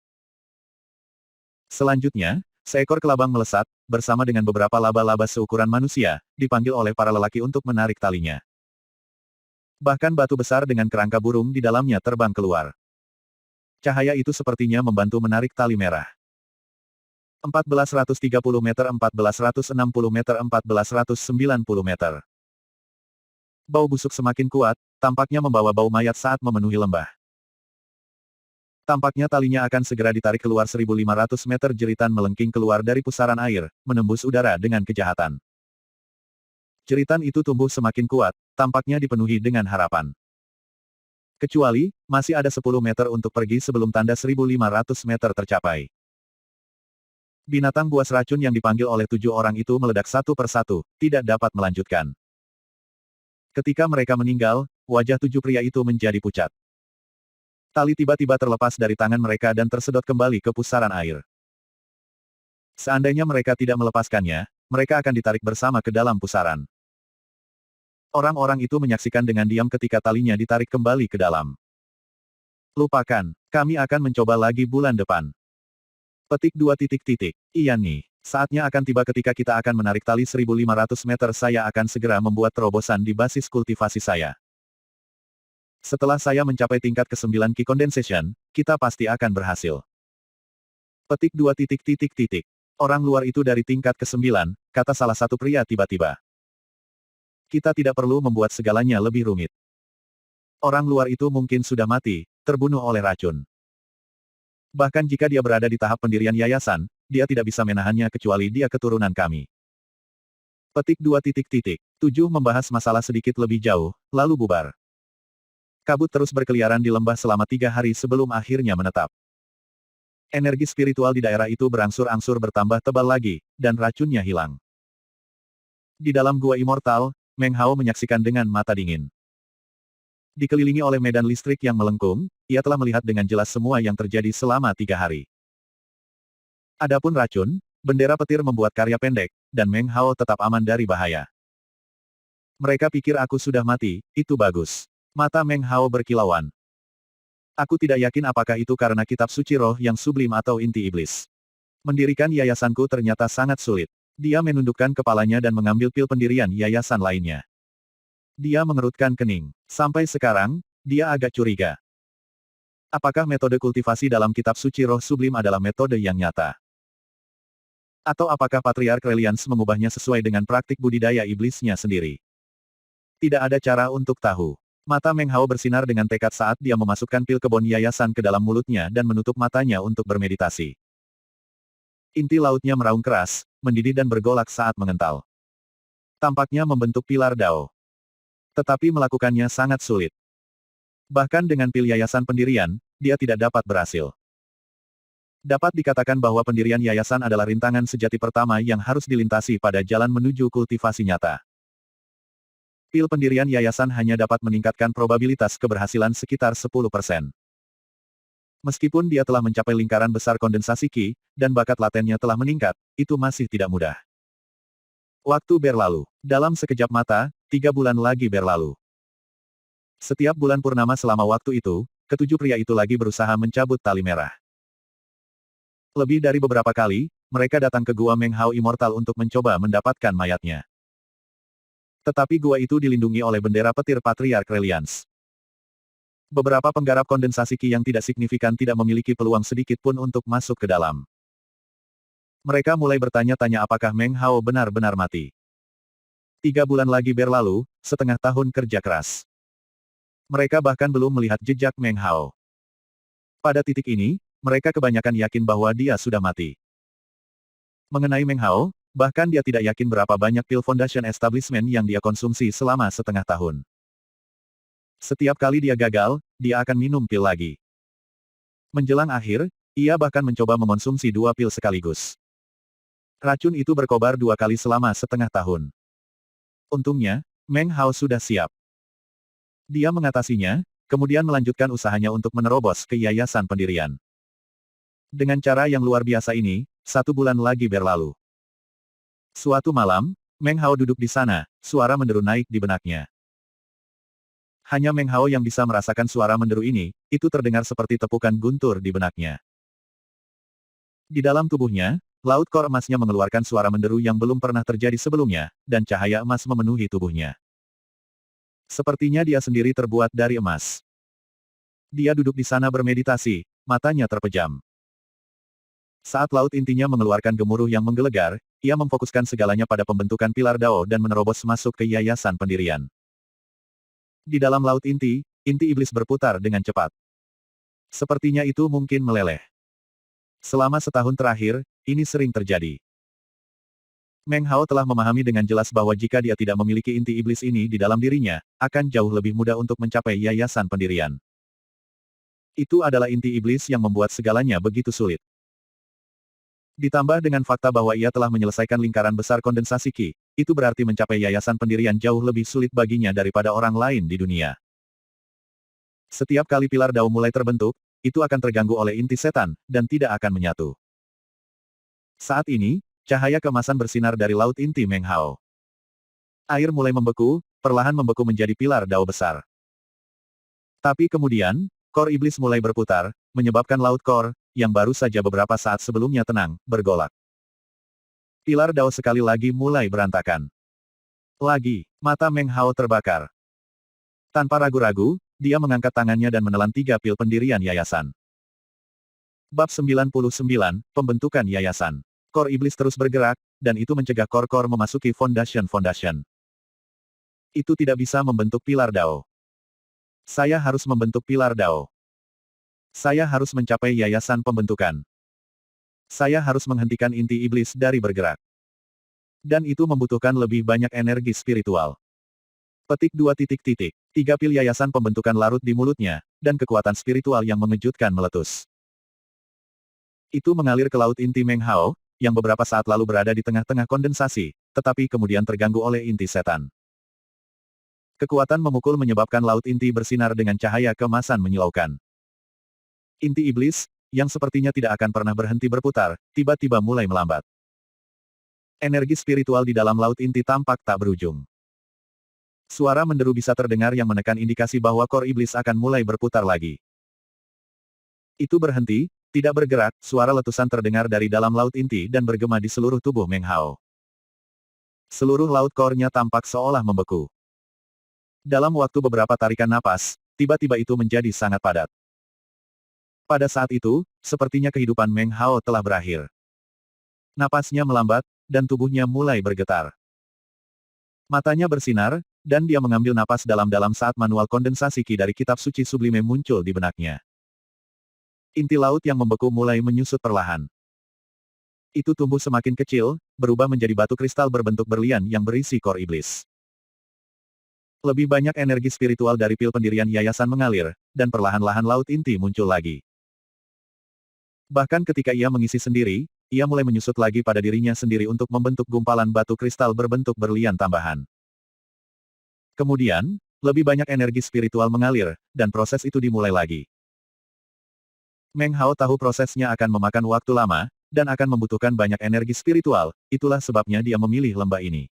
S1: Selanjutnya, seekor kelabang melesat, bersama dengan beberapa laba-laba seukuran manusia, dipanggil oleh para lelaki untuk menarik talinya. Bahkan batu besar dengan kerangka burung di dalamnya terbang keluar. Cahaya itu sepertinya membantu menarik tali merah. 1430 meter 1460 meter 1490 meter. Bau busuk semakin kuat, tampaknya membawa bau mayat saat memenuhi lembah. Tampaknya talinya akan segera ditarik keluar 1500 meter jeritan melengking keluar dari pusaran air, menembus udara dengan kejahatan. Jeritan itu tumbuh semakin kuat, tampaknya dipenuhi dengan harapan. Kecuali, masih ada 10 meter untuk pergi sebelum tanda 1500 meter tercapai. Binatang buas racun yang dipanggil oleh 7 orang itu meledak satu persatu, tidak dapat melanjutkan. Ketika mereka meninggal, wajah 7 pria itu menjadi pucat. Tali tiba-tiba terlepas dari tangan mereka dan tersedot kembali ke pusaran air. Seandainya mereka tidak melepaskannya, mereka akan ditarik bersama ke dalam pusaran. Orang-orang itu menyaksikan dengan diam ketika talinya ditarik kembali ke dalam. Lupakan, kami akan mencoba lagi bulan depan. Petik 2 titik titik. Iya nih, saatnya akan tiba ketika kita akan menarik tali 1500 meter. Saya akan segera membuat terobosan di basis kultivasi saya. Setelah saya mencapai tingkat ke-9 Ki Condensation, kita pasti akan berhasil. Petik 2 titik titik titik. Orang luar itu dari tingkat ke-9, kata salah satu pria tiba-tiba. Kita tidak perlu membuat segalanya lebih rumit. Orang luar itu mungkin sudah mati, terbunuh oleh racun. Bahkan jika dia berada di tahap pendirian yayasan, dia tidak bisa menahannya kecuali dia keturunan kami. Petik 2 titik titik. 7 membahas masalah sedikit lebih jauh, lalu bubar. Kabut terus berkeliaran di lembah selama 3 hari sebelum akhirnya menetap. Energi spiritual di daerah itu berangsur-angsur bertambah tebal lagi, dan racunnya hilang. Di dalam gua immortal, Meng Hao menyaksikan dengan mata dingin. Dikelilingi oleh medan listrik yang melengkung, ia telah melihat dengan jelas semua yang terjadi selama 3 hari. Adapun racun, bendera petir membuat karya pendek, dan Meng Hao tetap aman dari bahaya. Mereka pikir aku sudah mati, itu bagus. Mata Meng Hao berkilauan. Aku tidak yakin apakah itu karena kitab suci roh yang sublim atau inti iblis. Mendirikan yayasanku ternyata sangat sulit. Dia menundukkan kepalanya dan mengambil pil pendirian yayasan lainnya. Dia mengerutkan kening. Sampai sekarang, dia agak curiga. Apakah metode kultivasi dalam kitab suci roh sublim adalah metode yang nyata? Atau apakah Patriark Reliance mengubahnya sesuai dengan praktik budidaya iblisnya sendiri? Tidak ada cara untuk tahu. Mata Meng Hao bersinar dengan tekad saat dia memasukkan pil kebon yayasan ke dalam mulutnya dan menutup matanya untuk bermeditasi. Inti lautnya meraung keras, mendidih dan bergolak saat mengental. Tampaknya membentuk pilar Dao. Tetapi melakukannya sangat sulit. Bahkan dengan pil yayasan pendirian, dia tidak dapat berhasil. Dapat dikatakan bahwa pendirian yayasan adalah rintangan sejati pertama yang harus dilintasi pada jalan menuju kultivasi nyata. Pil pendirian yayasan hanya dapat meningkatkan probabilitas keberhasilan sekitar 10%. Meskipun dia telah mencapai lingkaran besar kondensasi Qi, dan bakat latennya telah meningkat, itu masih tidak mudah. Waktu berlalu. Dalam sekejap mata, 3 bulan lagi berlalu. Setiap bulan purnama selama waktu itu, ketujuh pria itu lagi berusaha mencabut tali merah. Lebih dari beberapa kali, mereka datang ke gua Meng Hao Immortal untuk mencoba mendapatkan mayatnya. Tetapi gua itu dilindungi oleh bendera petir Patriark Reliance. Beberapa penggarap kondensasi Qi yang tidak signifikan tidak memiliki peluang sedikit pun untuk masuk ke dalam. Mereka mulai bertanya-tanya apakah Meng Hao benar-benar mati. 3 bulan lagi berlalu, setengah tahun kerja keras. Mereka bahkan belum melihat jejak Meng Hao. Pada titik ini, mereka kebanyakan yakin bahwa dia sudah mati. Mengenai Meng Hao, bahkan dia tidak yakin berapa banyak pil Foundation Establishment yang dia konsumsi selama setengah tahun. Setiap kali dia gagal, dia akan minum pil lagi. Menjelang akhir, ia bahkan mencoba mengonsumsi 2 pil sekaligus. Racun itu berkobar 2 kali selama setengah tahun. Untungnya, Meng Hao sudah siap. Dia mengatasinya, kemudian melanjutkan usahanya untuk menerobos ke yayasan pendirian. Dengan cara yang luar biasa ini, 1 bulan lagi berlalu. Suatu malam, Meng Hao duduk di sana, suara menderu naik di benaknya. Hanya Meng Hao yang bisa merasakan suara menderu ini, itu terdengar seperti tepukan guntur di benaknya. Di dalam tubuhnya, laut kor emasnya mengeluarkan suara menderu yang belum pernah terjadi sebelumnya, dan cahaya emas memenuhi tubuhnya. Sepertinya dia sendiri terbuat dari emas. Dia duduk di sana bermeditasi, matanya terpejam. Saat laut intinya mengeluarkan gemuruh yang menggelegar, ia memfokuskan segalanya pada pembentukan pilar Dao dan menerobos masuk ke yayasan pendirian. Di dalam laut inti iblis berputar dengan cepat. Sepertinya itu mungkin meleleh. Selama setahun terakhir, ini sering terjadi. Meng Hao telah memahami dengan jelas bahwa jika dia tidak memiliki inti iblis ini di dalam dirinya, akan jauh lebih mudah untuk mencapai yayasan pendirian. Itu adalah inti iblis yang membuat segalanya begitu sulit. Ditambah dengan fakta bahwa ia telah menyelesaikan lingkaran besar kondensasi Qi, itu berarti mencapai yayasan pendirian jauh lebih sulit baginya daripada orang lain di dunia. Setiap kali pilar Dao mulai terbentuk, itu akan terganggu oleh inti setan, dan tidak akan menyatu. Saat ini, cahaya keemasan bersinar dari laut inti Meng Hao. Air mulai membeku, perlahan membeku menjadi pilar Dao besar. Tapi kemudian, kor iblis mulai berputar, menyebabkan laut kor, yang baru saja beberapa saat sebelumnya tenang, bergolak. Pilar Dao sekali lagi mulai berantakan. Lagi, mata Meng Hao terbakar. Tanpa ragu-ragu, dia mengangkat tangannya dan menelan 3 pil pendirian yayasan. Bab 99, Pembentukan Yayasan. Kor iblis terus bergerak, dan itu mencegah kor-kor memasuki fondasi-fondasi. Itu tidak bisa membentuk pilar Dao. Saya harus membentuk pilar Dao. Saya harus mencapai yayasan pembentukan. Saya harus menghentikan inti iblis dari bergerak. Dan itu membutuhkan lebih banyak energi spiritual. Petik 2 titik. 3 pil yayasan pembentukan larut di mulutnya, dan kekuatan spiritual yang mengejutkan meletus. Itu mengalir ke laut inti Meng Hao, yang beberapa saat lalu berada di tengah-tengah kondensasi, tetapi kemudian terganggu oleh inti setan. Kekuatan memukul menyebabkan laut inti bersinar dengan cahaya keemasan menyilaukan. Inti iblis, yang sepertinya tidak akan pernah berhenti berputar, tiba-tiba mulai melambat. Energi spiritual di dalam laut inti tampak tak berujung. Suara menderu bisa terdengar yang menekan indikasi bahwa kor iblis akan mulai berputar lagi. Itu berhenti, tidak bergerak, suara letusan terdengar dari dalam laut inti dan bergema di seluruh tubuh Meng Hao. Seluruh laut kornya tampak seolah membeku. Dalam waktu beberapa tarikan napas, tiba-tiba itu menjadi sangat padat. Pada saat itu, sepertinya kehidupan Meng Hao telah berakhir. Napasnya melambat, dan tubuhnya mulai bergetar. Matanya bersinar, dan dia mengambil napas dalam-dalam saat manual kondensasi Qi dari kitab suci sublime muncul di benaknya. Inti laut yang membeku mulai menyusut perlahan. Itu tumbuh semakin kecil, berubah menjadi batu kristal berbentuk berlian yang berisi kor iblis. Lebih banyak energi spiritual dari pil pendirian yayasan mengalir, dan perlahan-lahan laut inti muncul lagi. Bahkan ketika ia mengisi sendiri, ia mulai menyusut lagi pada dirinya sendiri untuk membentuk gumpalan batu kristal berbentuk berlian tambahan. Kemudian, lebih banyak energi spiritual mengalir, dan proses itu dimulai lagi. Meng Hao tahu prosesnya akan memakan waktu lama, dan akan membutuhkan banyak energi spiritual, itulah sebabnya dia memilih lembah ini.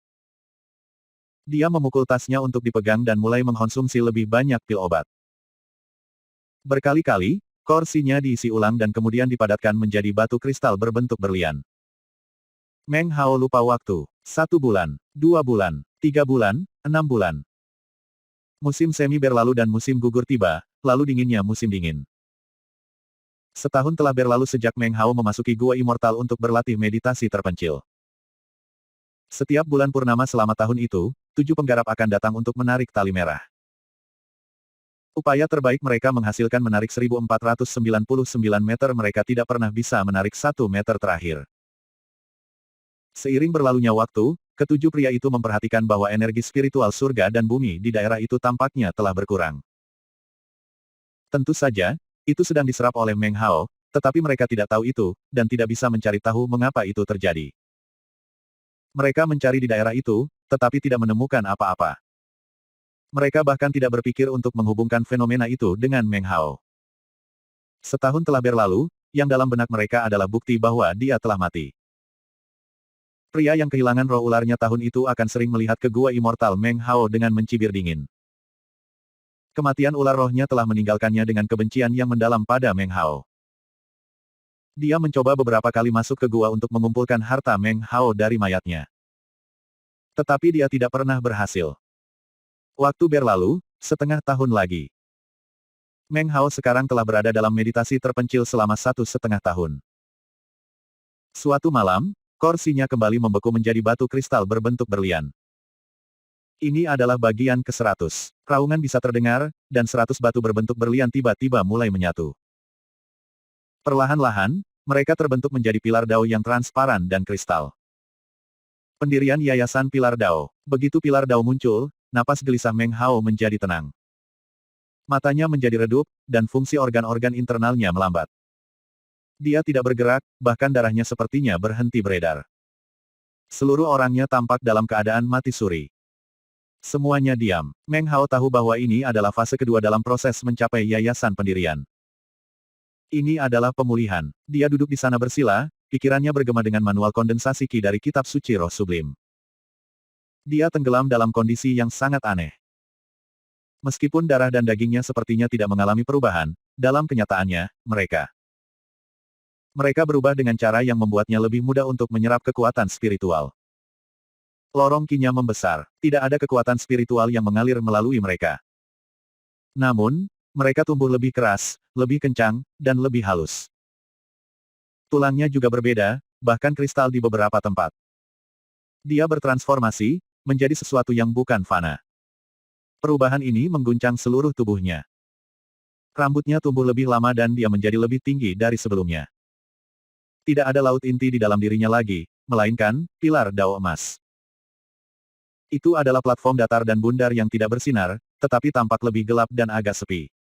S1: Dia memukul tasnya untuk dipegang dan mulai mengkonsumsi lebih banyak pil obat. Berkali-kali, kursinya diisi ulang dan kemudian dipadatkan menjadi batu kristal berbentuk berlian. Meng Hao lupa waktu. 1 bulan, 2 bulan, 3 bulan, 6 bulan. Musim semi berlalu dan musim gugur tiba, lalu dinginnya musim dingin. Setahun telah berlalu sejak Meng Hao memasuki Gua Immortal untuk berlatih meditasi terpencil. Setiap bulan purnama selama tahun itu, 7 penggarap akan datang untuk menarik tali merah. Upaya terbaik mereka menghasilkan menarik 1499 meter, mereka tidak pernah bisa menarik 1 meter terakhir. Seiring berlalunya waktu, ketujuh pria itu memperhatikan bahwa energi spiritual surga dan bumi di daerah itu tampaknya telah berkurang. Tentu saja, itu sedang diserap oleh Meng Hao, tetapi mereka tidak tahu itu, dan tidak bisa mencari tahu mengapa itu terjadi. Mereka mencari di daerah itu, tetapi tidak menemukan apa-apa. Mereka bahkan tidak berpikir untuk menghubungkan fenomena itu dengan Meng Hao. Setahun telah berlalu, yang dalam benak mereka adalah bukti bahwa dia telah mati. Pria yang kehilangan roh ularnya tahun itu akan sering melihat ke Gua Immortal Meng Hao dengan mencibir dingin. Kematian ular rohnya telah meninggalkannya dengan kebencian yang mendalam pada Meng Hao. Dia mencoba beberapa kali masuk ke gua untuk mengumpulkan harta Meng Hao dari mayatnya. Tetapi dia tidak pernah berhasil. Waktu berlalu, setengah tahun lagi. Meng Hao sekarang telah berada dalam meditasi terpencil selama 1,5 tahun. Suatu malam, kursinya kembali membeku menjadi batu kristal berbentuk berlian. Ini adalah bagian ke-100. Raungan bisa terdengar, dan 100 batu berbentuk berlian tiba-tiba mulai menyatu. Perlahan-lahan, mereka terbentuk menjadi pilar Dao yang transparan dan kristal. Pendirian Yayasan Pilar Dao. Begitu pilar Dao muncul, napas gelisah Meng Hao menjadi tenang. Matanya menjadi redup, dan fungsi organ-organ internalnya melambat. Dia tidak bergerak, bahkan darahnya sepertinya berhenti beredar. Seluruh orangnya tampak dalam keadaan mati suri. Semuanya diam. Meng Hao tahu bahwa ini adalah fase kedua dalam proses mencapai yayasan pendirian. Ini adalah pemulihan. Dia duduk di sana bersila, pikirannya bergema dengan manual kondensasi Qi dari kitab suci roh sublim. Dia tenggelam dalam kondisi yang sangat aneh. Meskipun darah dan dagingnya sepertinya tidak mengalami perubahan, dalam kenyataannya, mereka berubah dengan cara yang membuatnya lebih mudah untuk menyerap kekuatan spiritual. Lorong Qi-nya membesar. Tidak ada kekuatan spiritual yang mengalir melalui mereka. Namun, mereka tumbuh lebih keras, lebih kencang, dan lebih halus. Tulangnya juga berbeda, bahkan kristal di beberapa tempat. Dia bertransformasi, menjadi sesuatu yang bukan fana. Perubahan ini mengguncang seluruh tubuhnya. Rambutnya tumbuh lebih lama dan dia menjadi lebih tinggi dari sebelumnya. Tidak ada laut inti di dalam dirinya lagi, melainkan pilar Dao emas. Itu adalah platform datar dan bundar yang tidak bersinar, tetapi tampak lebih gelap dan agak sepi.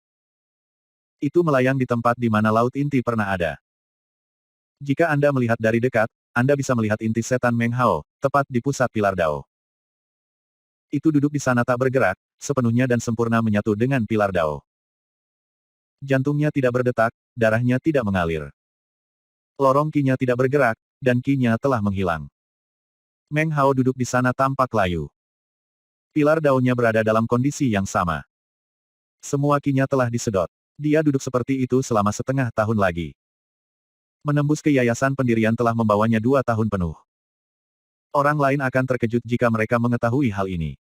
S1: Itu melayang di tempat di mana laut inti pernah ada. Jika Anda melihat dari dekat, Anda bisa melihat inti setan Meng Hao, tepat di pusat pilar Dao. Itu duduk di sana tak bergerak, sepenuhnya dan sempurna menyatu dengan pilar Dao. Jantungnya tidak berdetak, darahnya tidak mengalir. Lorong Qi-nya tidak bergerak, dan Qi-nya telah menghilang. Meng Hao duduk di sana tampak layu. Pilar Dao-nya berada dalam kondisi yang sama. Semua Qi-nya telah disedot. Dia duduk seperti itu selama setengah tahun lagi. Menembus ke yayasan pendirian telah membawanya 2 tahun penuh. Orang lain akan terkejut jika mereka mengetahui hal ini.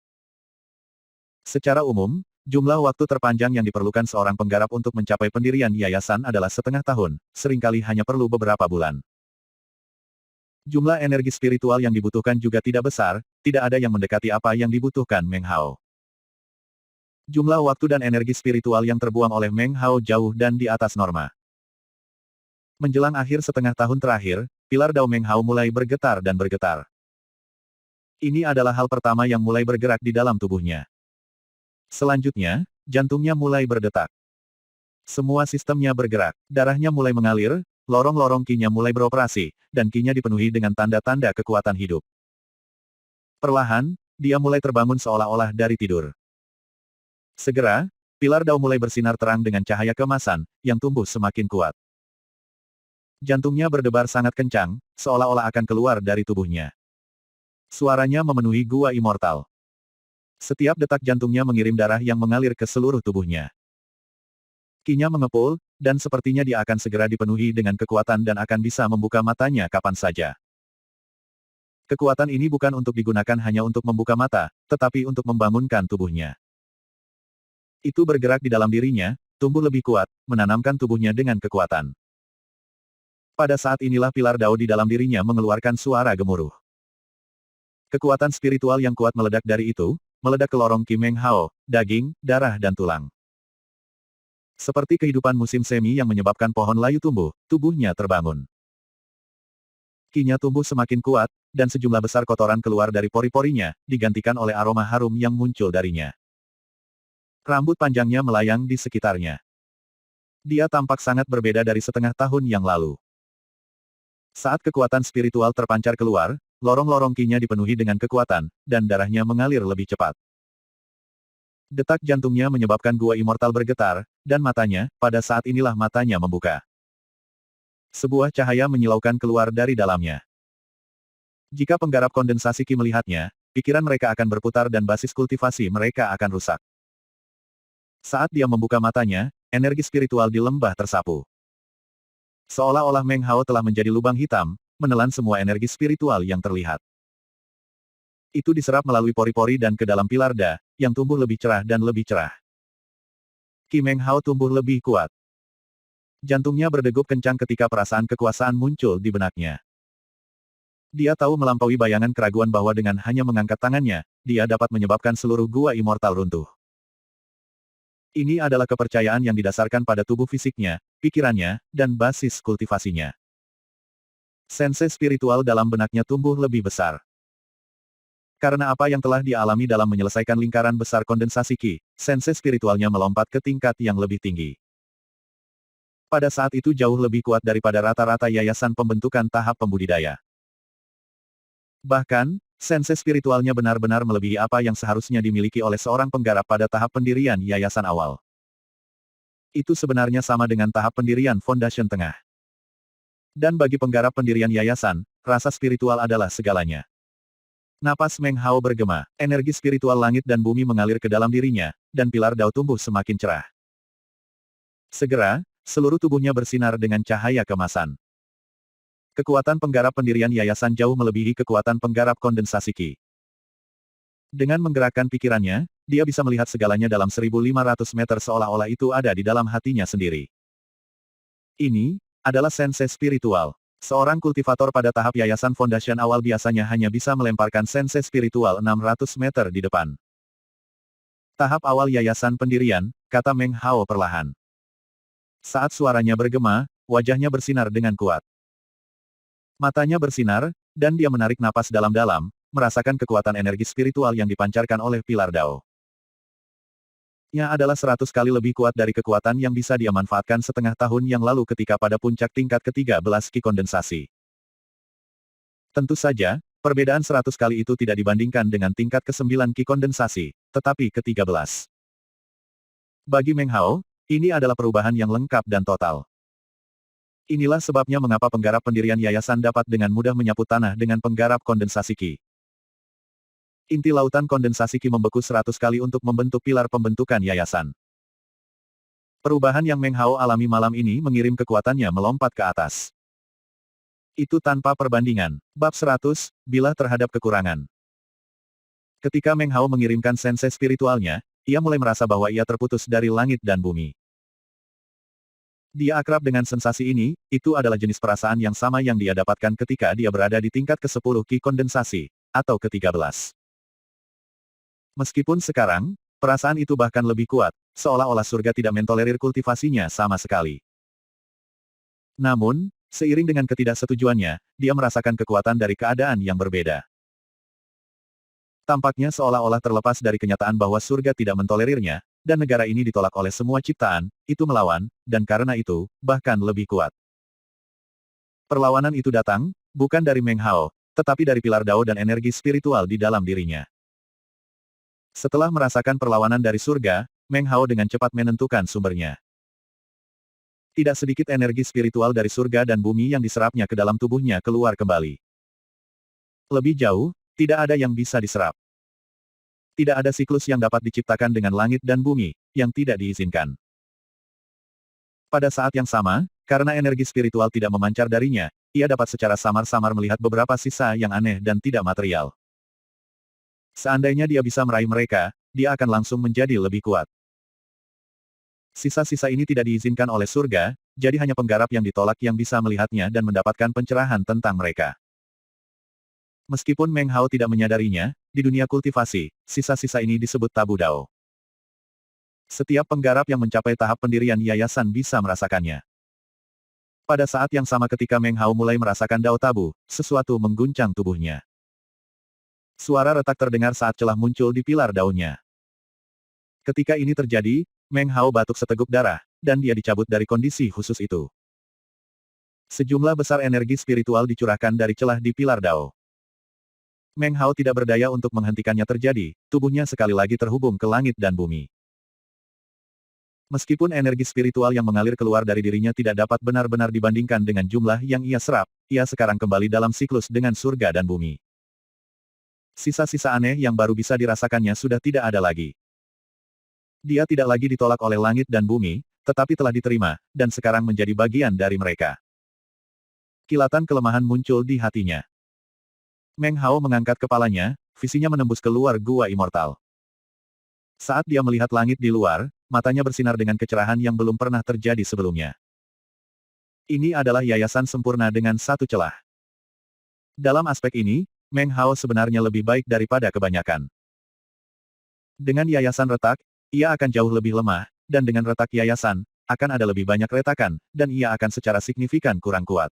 S1: Secara umum, jumlah waktu terpanjang yang diperlukan seorang penggarap untuk mencapai pendirian yayasan adalah setengah tahun, seringkali hanya perlu beberapa bulan. Jumlah energi spiritual yang dibutuhkan juga tidak besar, tidak ada yang mendekati apa yang dibutuhkan Meng Hao. Jumlah waktu dan energi spiritual yang terbuang oleh Meng Hao jauh dan di atas norma. Menjelang akhir setengah tahun terakhir, pilar Dao Meng Hao mulai bergetar dan bergetar. Ini adalah hal pertama yang mulai bergerak di dalam tubuhnya. Selanjutnya, jantungnya mulai berdetak. Semua sistemnya bergerak, darahnya mulai mengalir, lorong-lorong Qi-nya mulai beroperasi, dan Qi-nya dipenuhi dengan tanda-tanda kekuatan hidup. Perlahan, dia mulai terbangun seolah-olah dari tidur. Segera, pilar Dao mulai bersinar terang dengan cahaya keemasan, yang tumbuh semakin kuat. Jantungnya berdebar sangat kencang, seolah-olah akan keluar dari tubuhnya. Suaranya memenuhi Gua Immortal. Setiap detak jantungnya mengirim darah yang mengalir ke seluruh tubuhnya. Kinya mengepul, dan sepertinya dia akan segera dipenuhi dengan kekuatan dan akan bisa membuka matanya kapan saja. Kekuatan ini bukan untuk digunakan hanya untuk membuka mata, tetapi untuk membangunkan tubuhnya. Itu bergerak di dalam dirinya, tumbuh lebih kuat, menanamkan tubuhnya dengan kekuatan. Pada saat inilah pilar Dao di dalam dirinya mengeluarkan suara gemuruh. Kekuatan spiritual yang kuat meledak dari itu, meledak ke lorong Qi Meng Hao, daging, darah dan tulang. Seperti kehidupan musim semi yang menyebabkan pohon layu tumbuh, tubuhnya terbangun. Kinya tumbuh semakin kuat, dan sejumlah besar kotoran keluar dari pori-porinya, digantikan oleh aroma harum yang muncul darinya. Rambut panjangnya melayang di sekitarnya. Dia tampak sangat berbeda dari setengah tahun yang lalu. Saat kekuatan spiritual terpancar keluar, lorong-lorong kinya dipenuhi dengan kekuatan, dan darahnya mengalir lebih cepat. Detak jantungnya menyebabkan gua immortal bergetar, dan matanya, pada saat inilah matanya membuka. Sebuah cahaya menyilaukan keluar dari dalamnya. Jika penggarap kondensasi Qi melihatnya, pikiran mereka akan berputar dan basis kultivasi mereka akan rusak. Saat dia membuka matanya, energi spiritual di lembah tersapu. Seolah-olah Meng Hao telah menjadi lubang hitam, menelan semua energi spiritual yang terlihat. Itu diserap melalui pori-pori dan ke dalam pilar Da, yang tumbuh lebih cerah dan lebih cerah. Qi Meng Hao tumbuh lebih kuat. Jantungnya berdegup kencang ketika perasaan kekuasaan muncul di benaknya. Dia tahu melampaui bayangan keraguan bahwa dengan hanya mengangkat tangannya, dia dapat menyebabkan seluruh gua immortal runtuh. Ini adalah kepercayaan yang didasarkan pada tubuh fisiknya, pikirannya, dan basis kultivasinya. Sensei spiritual dalam benaknya tumbuh lebih besar. Karena apa yang telah dia alami dalam menyelesaikan lingkaran besar kondensasi Qi, sensei spiritualnya melompat ke tingkat yang lebih tinggi. Pada saat itu jauh lebih kuat daripada rata-rata yayasan pembentukan tahap pembudidaya. Bahkan, sensei spiritualnya benar-benar melebihi apa yang seharusnya dimiliki oleh seorang penggarap pada tahap pendirian yayasan awal. Itu sebenarnya sama dengan tahap pendirian Foundation Tengah. Dan bagi penggarap pendirian yayasan, rasa spiritual adalah segalanya. Napas Meng Hao bergema, energi spiritual langit dan bumi mengalir ke dalam dirinya, dan pilar Dao tumbuh semakin cerah. Segera, seluruh tubuhnya bersinar dengan cahaya kemasan. Kekuatan penggarap pendirian yayasan jauh melebihi kekuatan penggarap kondensasi Qi. Dengan menggerakkan pikirannya, dia bisa melihat segalanya dalam 1.500 meter seolah-olah itu ada di dalam hatinya sendiri. Ini adalah sensei spiritual. Seorang kultivator pada tahap yayasan Foundation awal biasanya hanya bisa melemparkan sensei spiritual 600 meter di depan. Tahap awal yayasan pendirian, kata Meng Hao perlahan. Saat suaranya bergema, wajahnya bersinar dengan kuat. Matanya bersinar, dan dia menarik napas dalam-dalam, merasakan kekuatan energi spiritual yang dipancarkan oleh pilar Dao. Nya adalah 100 kali lebih kuat dari kekuatan yang bisa dia manfaatkan setengah tahun yang lalu ketika pada puncak tingkat ke-13 Qi kondensasi. Tentu saja, perbedaan 100 kali itu tidak dibandingkan dengan tingkat ke-9 Qi kondensasi, tetapi ke-13. Bagi Meng Hao, ini adalah perubahan yang lengkap dan total. Inilah sebabnya mengapa penggarap pendirian yayasan dapat dengan mudah menyapu tanah dengan penggarap kondensasi Qi. Inti lautan kondensasi Qi membeku 100 kali untuk membentuk pilar pembentukan yayasan. Perubahan yang Meng Hao alami malam ini mengirim kekuatannya melompat ke atas. Itu tanpa perbandingan. Bab 100, Bila terhadap kekurangan. Ketika Meng Hao mengirimkan sensei spiritualnya, ia mulai merasa bahwa ia terputus dari langit dan bumi. Dia akrab dengan sensasi ini, itu adalah jenis perasaan yang sama yang dia dapatkan ketika dia berada di tingkat ke-10 Qi kondensasi, atau ke-13. Meskipun sekarang, perasaan itu bahkan lebih kuat, seolah-olah surga tidak mentolerir kultivasinya sama sekali. Namun, seiring dengan ketidaksetujuannya, dia merasakan kekuatan dari keadaan yang berbeda. Tampaknya seolah-olah terlepas dari kenyataan bahwa surga tidak mentolerirnya, dan negara ini ditolak oleh semua ciptaan, itu melawan, dan karena itu, bahkan lebih kuat. Perlawanan itu datang, bukan dari Meng Hao, tetapi dari pilar Dao dan energi spiritual di dalam dirinya. Setelah merasakan perlawanan dari surga, Meng Hao dengan cepat menentukan sumbernya. Tidak sedikit energi spiritual dari surga dan bumi yang diserapnya ke dalam tubuhnya keluar kembali. Lebih jauh, tidak ada yang bisa diserap. Tidak ada siklus yang dapat diciptakan dengan langit dan bumi, yang tidak diizinkan. Pada saat yang sama, karena energi spiritual tidak memancar darinya, ia dapat secara samar-samar melihat beberapa sisa yang aneh dan tidak material. Seandainya dia bisa meraih mereka, dia akan langsung menjadi lebih kuat. Sisa-sisa ini tidak diizinkan oleh surga, jadi hanya penggarap yang ditolak yang bisa melihatnya dan mendapatkan pencerahan tentang mereka. Meskipun Meng Hao tidak menyadarinya, di dunia kultivasi, sisa-sisa ini disebut tabu Dao. Setiap penggarap yang mencapai tahap pendirian yayasan bisa merasakannya. Pada saat yang sama ketika Meng Hao mulai merasakan Dao tabu, sesuatu mengguncang tubuhnya. Suara retak terdengar saat celah muncul di pilar daunnya. Ketika ini terjadi, Meng Hao batuk seteguk darah, dan dia dicabut dari kondisi khusus itu. Sejumlah besar energi spiritual dicurahkan dari celah di pilar Dao. Meng Hao tidak berdaya untuk menghentikannya terjadi, tubuhnya sekali lagi terhubung ke langit dan bumi. Meskipun energi spiritual yang mengalir keluar dari dirinya tidak dapat benar-benar dibandingkan dengan jumlah yang ia serap, ia sekarang kembali dalam siklus dengan surga dan bumi. Sisa-sisa aneh yang baru bisa dirasakannya sudah tidak ada lagi. Dia tidak lagi ditolak oleh langit dan bumi, tetapi telah diterima, dan sekarang menjadi bagian dari mereka. Kilatan kelemahan muncul di hatinya. Meng Hao mengangkat kepalanya, visinya menembus keluar gua immortal. Saat dia melihat langit di luar, matanya bersinar dengan kecerahan yang belum pernah terjadi sebelumnya. Ini adalah yayasan sempurna dengan satu celah. Dalam aspek ini, Meng Hao sebenarnya lebih baik daripada kebanyakan. Dengan yayasan retak, ia akan jauh lebih lemah, dan dengan retak yayasan, akan ada lebih banyak retakan, dan ia akan secara signifikan kurang kuat.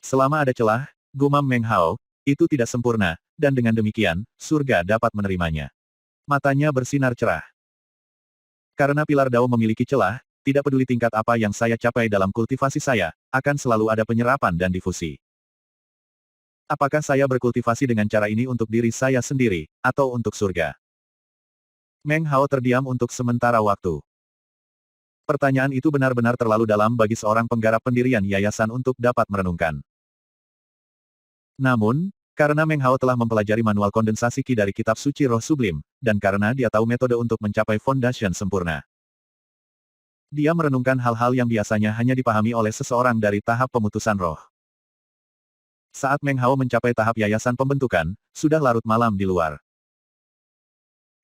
S1: Selama ada celah, gumam Meng Hao, itu tidak sempurna, dan dengan demikian, surga dapat menerimanya. Matanya bersinar cerah. Karena pilar Dao memiliki celah, tidak peduli tingkat apa yang saya capai dalam kultivasi saya, akan selalu ada penyerapan dan difusi. Apakah saya berkultivasi dengan cara ini untuk diri saya sendiri, atau untuk surga? Meng Hao terdiam untuk sementara waktu. Pertanyaan itu benar-benar terlalu dalam bagi seorang penggarap pendirian yayasan untuk dapat merenungkan. Namun, karena Meng Hao telah mempelajari manual kondensasi Qi dari kitab suci roh sublim, dan karena dia tahu metode untuk mencapai fondasi sempurna. Dia merenungkan hal-hal yang biasanya hanya dipahami oleh seseorang dari tahap pemutusan roh. Saat Meng Hao mencapai tahap yayasan pembentukan, sudah larut malam di luar.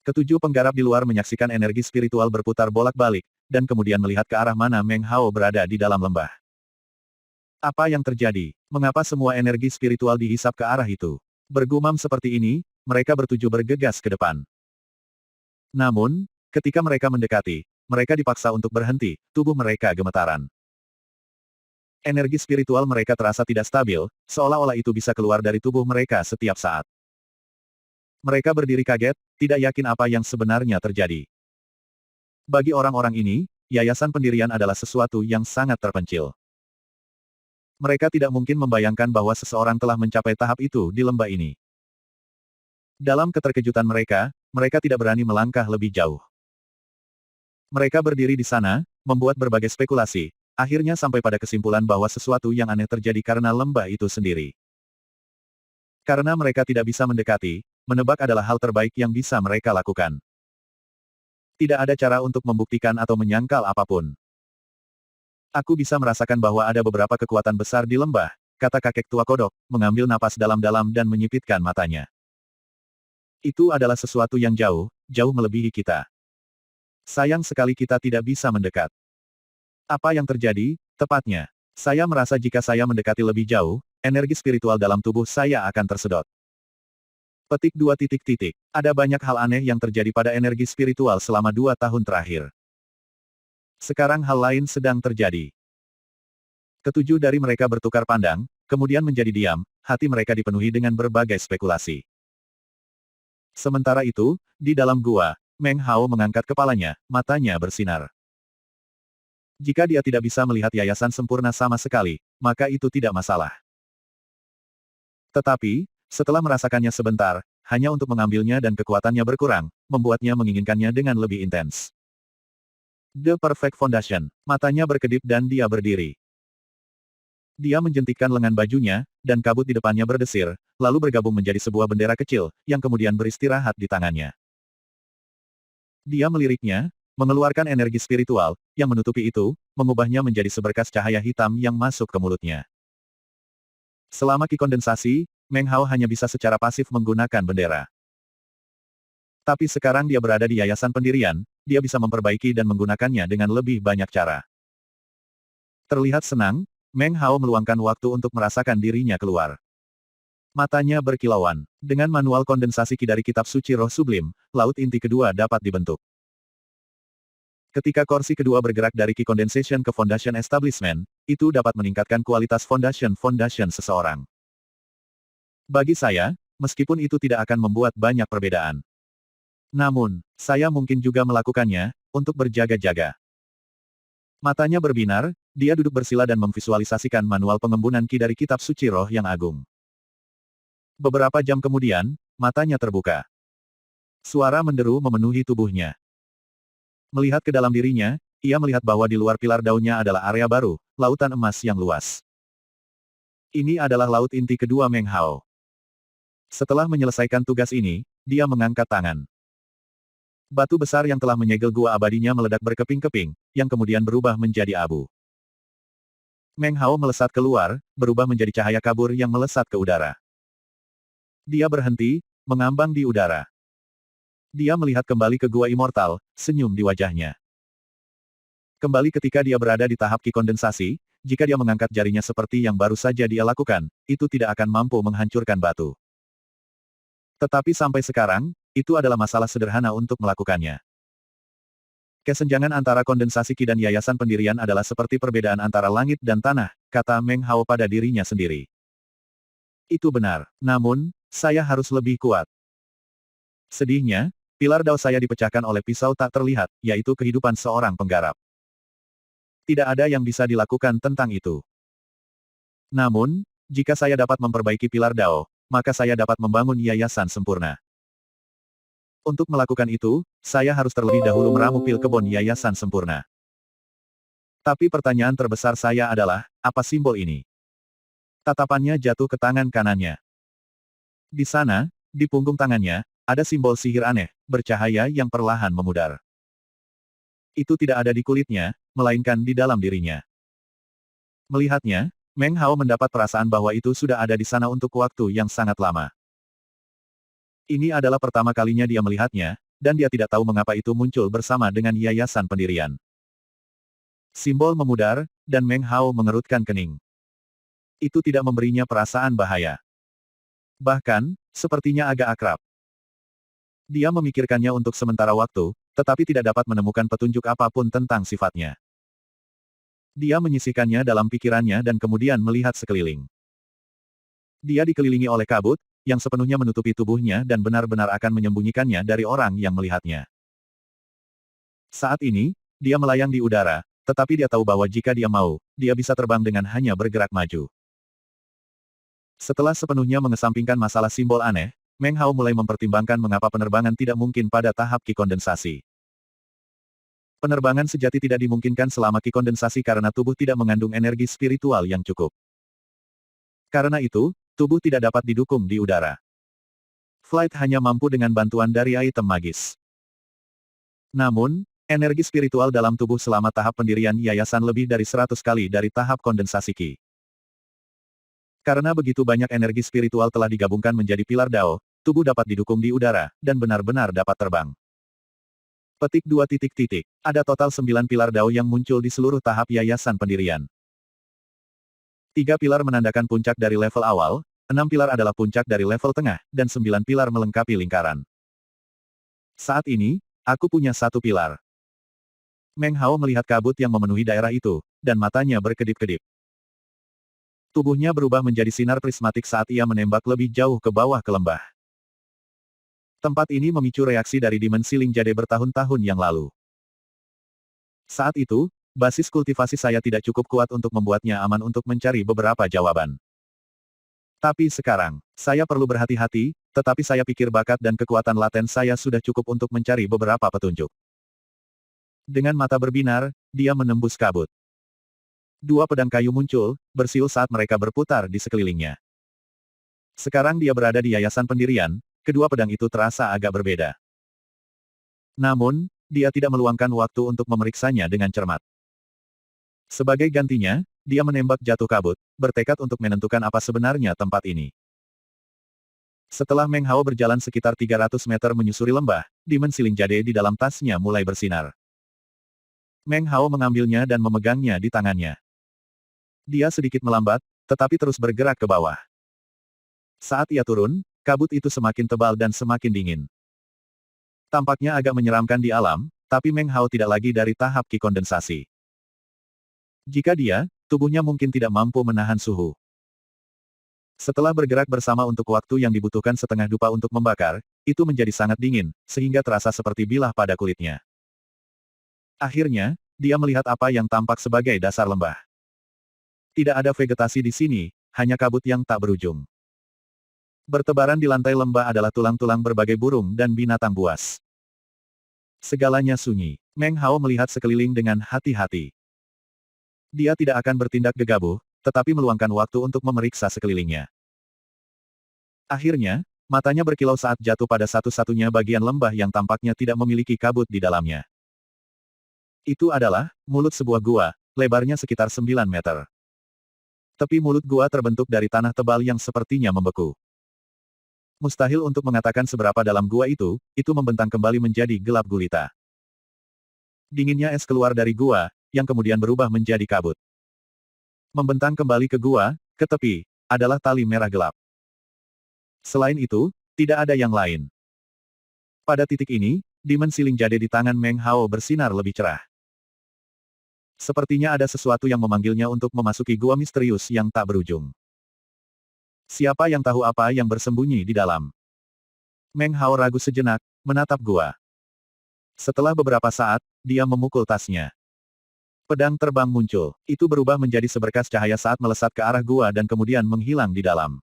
S1: Ketujuh penggarap di luar menyaksikan energi spiritual berputar bolak-balik, dan kemudian melihat ke arah mana Meng Hao berada di dalam lembah. Apa yang terjadi? Mengapa semua energi spiritual dihisap ke arah itu? Bergumam seperti ini, mereka bertuju bergegas ke depan. Namun, ketika mereka mendekati, mereka dipaksa untuk berhenti, tubuh mereka gemetaran. Energi spiritual mereka terasa tidak stabil, seolah-olah itu bisa keluar dari tubuh mereka setiap saat. Mereka berdiri kaget, tidak yakin apa yang sebenarnya terjadi. Bagi orang-orang ini, yayasan pendirian adalah sesuatu yang sangat terpencil. Mereka tidak mungkin membayangkan bahwa seseorang telah mencapai tahap itu di lembah ini. Dalam keterkejutan mereka, mereka tidak berani melangkah lebih jauh. Mereka berdiri di sana, membuat berbagai spekulasi, akhirnya sampai pada kesimpulan bahwa sesuatu yang aneh terjadi karena lembah itu sendiri. Karena mereka tidak bisa mendekati, menebak adalah hal terbaik yang bisa mereka lakukan. Tidak ada cara untuk membuktikan atau menyangkal apapun. Aku bisa merasakan bahwa ada beberapa kekuatan besar di lembah, kata kakek tua kodok, mengambil napas dalam-dalam dan menyipitkan matanya. Itu adalah sesuatu yang jauh, jauh melebihi kita. Sayang sekali kita tidak bisa mendekat. Apa yang terjadi, tepatnya, saya merasa jika saya mendekati lebih jauh, energi spiritual dalam tubuh saya akan tersedot. Petik 2. Ada banyak hal aneh yang terjadi pada energi spiritual selama 2 tahun terakhir. Sekarang hal lain sedang terjadi. Ketujuh dari mereka bertukar pandang, kemudian menjadi diam, hati mereka dipenuhi dengan berbagai spekulasi. Sementara itu, di dalam gua, Meng Hao mengangkat kepalanya, matanya bersinar. Jika dia tidak bisa melihat yayasan sempurna sama sekali, maka itu tidak masalah. Tetapi, setelah merasakannya sebentar, hanya untuk mengambilnya dan kekuatannya berkurang, membuatnya menginginkannya dengan lebih intens. The Perfect Foundation. Matanya berkedip dan dia berdiri. Dia menjentikkan lengan bajunya, dan kabut di depannya berdesir, lalu bergabung menjadi sebuah bendera kecil, yang kemudian beristirahat di tangannya. Dia meliriknya, mengeluarkan energi spiritual, yang menutupi itu, mengubahnya menjadi seberkas cahaya hitam yang masuk ke mulutnya. Selama Qi kondensasi, Meng Hao hanya bisa secara pasif menggunakan bendera. Tapi sekarang dia berada di yayasan pendirian, dia bisa memperbaiki dan menggunakannya dengan lebih banyak cara. Terlihat senang, Meng Hao meluangkan waktu untuk merasakan dirinya keluar. Matanya berkilauan. Dengan manual kondensasi Qi dari kitab suci roh sublim, laut inti kedua dapat dibentuk. Ketika kursi kedua bergerak dari Qi condensation ke foundation establishment, itu dapat meningkatkan kualitas foundation seseorang. Bagi saya, meskipun itu tidak akan membuat banyak perbedaan. Namun, saya mungkin juga melakukannya, untuk berjaga-jaga. Matanya berbinar, dia duduk bersila dan memvisualisasikan manual pengembunan Qi dari kitab suci roh yang agung. Beberapa jam kemudian, matanya terbuka. Suara menderu memenuhi tubuhnya. Melihat ke dalam dirinya, ia melihat bahwa di luar pilar daunnya adalah area baru, lautan emas yang luas. Ini adalah laut inti kedua Meng Hao. Setelah menyelesaikan tugas ini, dia mengangkat tangan. Batu besar yang telah menyegel gua abadinya meledak berkeping-keping, yang kemudian berubah menjadi abu. Meng Hao melesat keluar, berubah menjadi cahaya kabur yang melesat ke udara. Dia berhenti, mengambang di udara. Dia melihat kembali ke gua immortal, senyum di wajahnya. Kembali ketika dia berada di tahap Qi kondensasi, jika dia mengangkat jarinya seperti yang baru saja dia lakukan, itu tidak akan mampu menghancurkan batu. Tetapi sampai sekarang, itu adalah masalah sederhana untuk melakukannya. Kesenjangan antara kondensasi Qi dan yayasan pendirian adalah seperti perbedaan antara langit dan tanah, kata Meng Hao pada dirinya sendiri. Itu benar, namun, saya harus lebih kuat. Sedihnya, pilar dao saya dipecahkan oleh pisau tak terlihat, yaitu kehidupan seorang penggarap. Tidak ada yang bisa dilakukan tentang itu. Namun, jika saya dapat memperbaiki pilar dao, maka saya dapat membangun yayasan sempurna. Untuk melakukan itu, saya harus terlebih dahulu meramu pil kebun yayasan sempurna. Tapi pertanyaan terbesar saya adalah, apa simbol ini? Tatapannya jatuh ke tangan kanannya. Di sana, di punggung tangannya, ada simbol sihir aneh, bercahaya yang perlahan memudar. Itu tidak ada di kulitnya, melainkan di dalam dirinya. Melihatnya, Meng Hao mendapat perasaan bahwa itu sudah ada di sana untuk waktu yang sangat lama. Ini adalah pertama kalinya dia melihatnya, dan dia tidak tahu mengapa itu muncul bersama dengan yayasan pendirian. Simbol memudar, dan Meng Hao mengerutkan kening. Itu tidak memberinya perasaan bahaya. Bahkan, sepertinya agak akrab. Dia memikirkannya untuk sementara waktu, tetapi tidak dapat menemukan petunjuk apapun tentang sifatnya. Dia menyisihkannya dalam pikirannya dan kemudian melihat sekeliling. Dia dikelilingi oleh kabut, yang sepenuhnya menutupi tubuhnya dan benar-benar akan menyembunyikannya dari orang yang melihatnya. Saat ini, dia melayang di udara, tetapi dia tahu bahwa jika dia mau, dia bisa terbang dengan hanya bergerak maju. Setelah sepenuhnya mengesampingkan masalah simbol aneh, Meng Hao mulai mempertimbangkan mengapa penerbangan tidak mungkin pada tahap Qi kondensasi. Penerbangan sejati tidak dimungkinkan selama Qi kondensasi karena tubuh tidak mengandung energi spiritual yang cukup. Karena itu, tubuh tidak dapat didukung di udara. Flight hanya mampu dengan bantuan dari item magis. Namun, energi spiritual dalam tubuh selama tahap pendirian yayasan lebih dari 100 kali dari tahap kondensasi Qi. Karena begitu banyak energi spiritual telah digabungkan menjadi pilar dao, tubuh dapat didukung di udara, dan benar-benar dapat terbang. Petik 2 titik. Ada total 9 pilar dao yang muncul di seluruh tahap yayasan pendirian. 3 pilar menandakan puncak dari level awal, 6 pilar adalah puncak dari level tengah, dan 9 pilar melengkapi lingkaran. Saat ini, aku punya 1 pilar. Meng Hao melihat kabut yang memenuhi daerah itu, dan matanya berkedip-kedip. Tubuhnya berubah menjadi sinar prismatik saat ia menembak lebih jauh ke bawah ke lembah. Tempat ini memicu reaksi dari dimensi Ling Jade bertahun-tahun yang lalu. Saat itu, basis kultivasi saya tidak cukup kuat untuk membuatnya aman untuk mencari beberapa jawaban. Tapi sekarang, saya perlu berhati-hati, tetapi saya pikir bakat dan kekuatan laten saya sudah cukup untuk mencari beberapa petunjuk. Dengan mata berbinar, dia menembus kabut. 2 pedang kayu muncul, bersiul saat mereka berputar di sekelilingnya. Sekarang dia berada di yayasan pendirian, kedua pedang itu terasa agak berbeda. Namun, dia tidak meluangkan waktu untuk memeriksanya dengan cermat. Sebagai gantinya, dia menembak jatuh kabut, bertekad untuk menentukan apa sebenarnya tempat ini. Setelah Meng Hao berjalan sekitar 300 meter menyusuri lembah, Demon Siling Jade di dalam tasnya mulai bersinar. Meng Hao mengambilnya dan memegangnya di tangannya. Dia sedikit melambat, tetapi terus bergerak ke bawah. Saat ia turun, kabut itu semakin tebal dan semakin dingin. Tampaknya agak menyeramkan di alam, tapi Meng Hao tidak lagi dari tahap ki kondensasi. Jika dia, tubuhnya mungkin tidak mampu menahan suhu. Setelah bergerak bersama untuk waktu yang dibutuhkan setengah dupa untuk membakar, itu menjadi sangat dingin, sehingga terasa seperti bilah pada kulitnya. Akhirnya, dia melihat apa yang tampak sebagai dasar lembah. Tidak ada vegetasi di sini, hanya kabut yang tak berujung. Bertebaran di lantai lembah adalah tulang-tulang berbagai burung dan binatang buas. Segalanya sunyi. Meng Hao melihat sekeliling dengan hati-hati. Dia tidak akan bertindak gegabah, tetapi meluangkan waktu untuk memeriksa sekelilingnya. Akhirnya, matanya berkilau saat jatuh pada satu-satunya bagian lembah yang tampaknya tidak memiliki kabut di dalamnya. Itu adalah mulut sebuah gua, lebarnya sekitar 9 meter. Tepi mulut gua terbentuk dari tanah tebal yang sepertinya membeku. Mustahil untuk mengatakan seberapa dalam gua itu membentang kembali menjadi gelap gulita. Dinginnya es keluar dari gua, yang kemudian berubah menjadi kabut. Membentang kembali ke gua, ke tepi, adalah tali merah gelap. Selain itu, tidak ada yang lain. Pada titik ini, Demon Siling Jade di tangan Meng Hao bersinar lebih cerah. Sepertinya ada sesuatu yang memanggilnya untuk memasuki gua misterius yang tak berujung. Siapa yang tahu apa yang bersembunyi di dalam? Meng Hao ragu sejenak, menatap gua. Setelah beberapa saat, dia memukul tasnya. Pedang terbang muncul. Itu berubah menjadi seberkas cahaya saat melesat ke arah gua dan kemudian menghilang di dalam.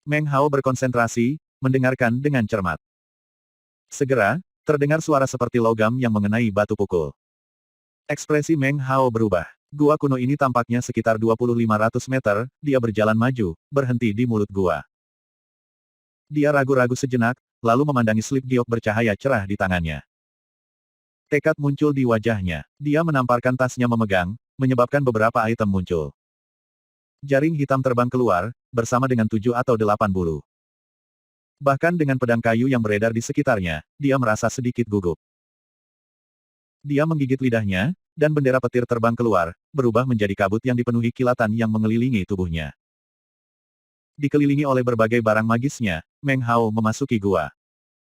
S1: Meng Hao berkonsentrasi, mendengarkan dengan cermat. Segera, terdengar suara seperti logam yang mengenai batu pukul. Ekspresi Meng Hao berubah. Gua kuno ini tampaknya sekitar 2.500 meter, dia berjalan maju, berhenti di mulut gua. Dia ragu-ragu sejenak, lalu memandangi slip giok bercahaya cerah di tangannya. Tekad muncul di wajahnya. Dia menamparkan tasnya memegang, menyebabkan beberapa item muncul. Jaring hitam terbang keluar, bersama dengan 7 atau 8 bulu. Bahkan dengan pedang kayu yang beredar di sekitarnya, dia merasa sedikit gugup. Dia menggigit lidahnya, dan bendera petir terbang keluar, berubah menjadi kabut yang dipenuhi kilatan yang mengelilingi tubuhnya. Dikelilingi oleh berbagai barang magisnya, Meng Hao memasuki gua.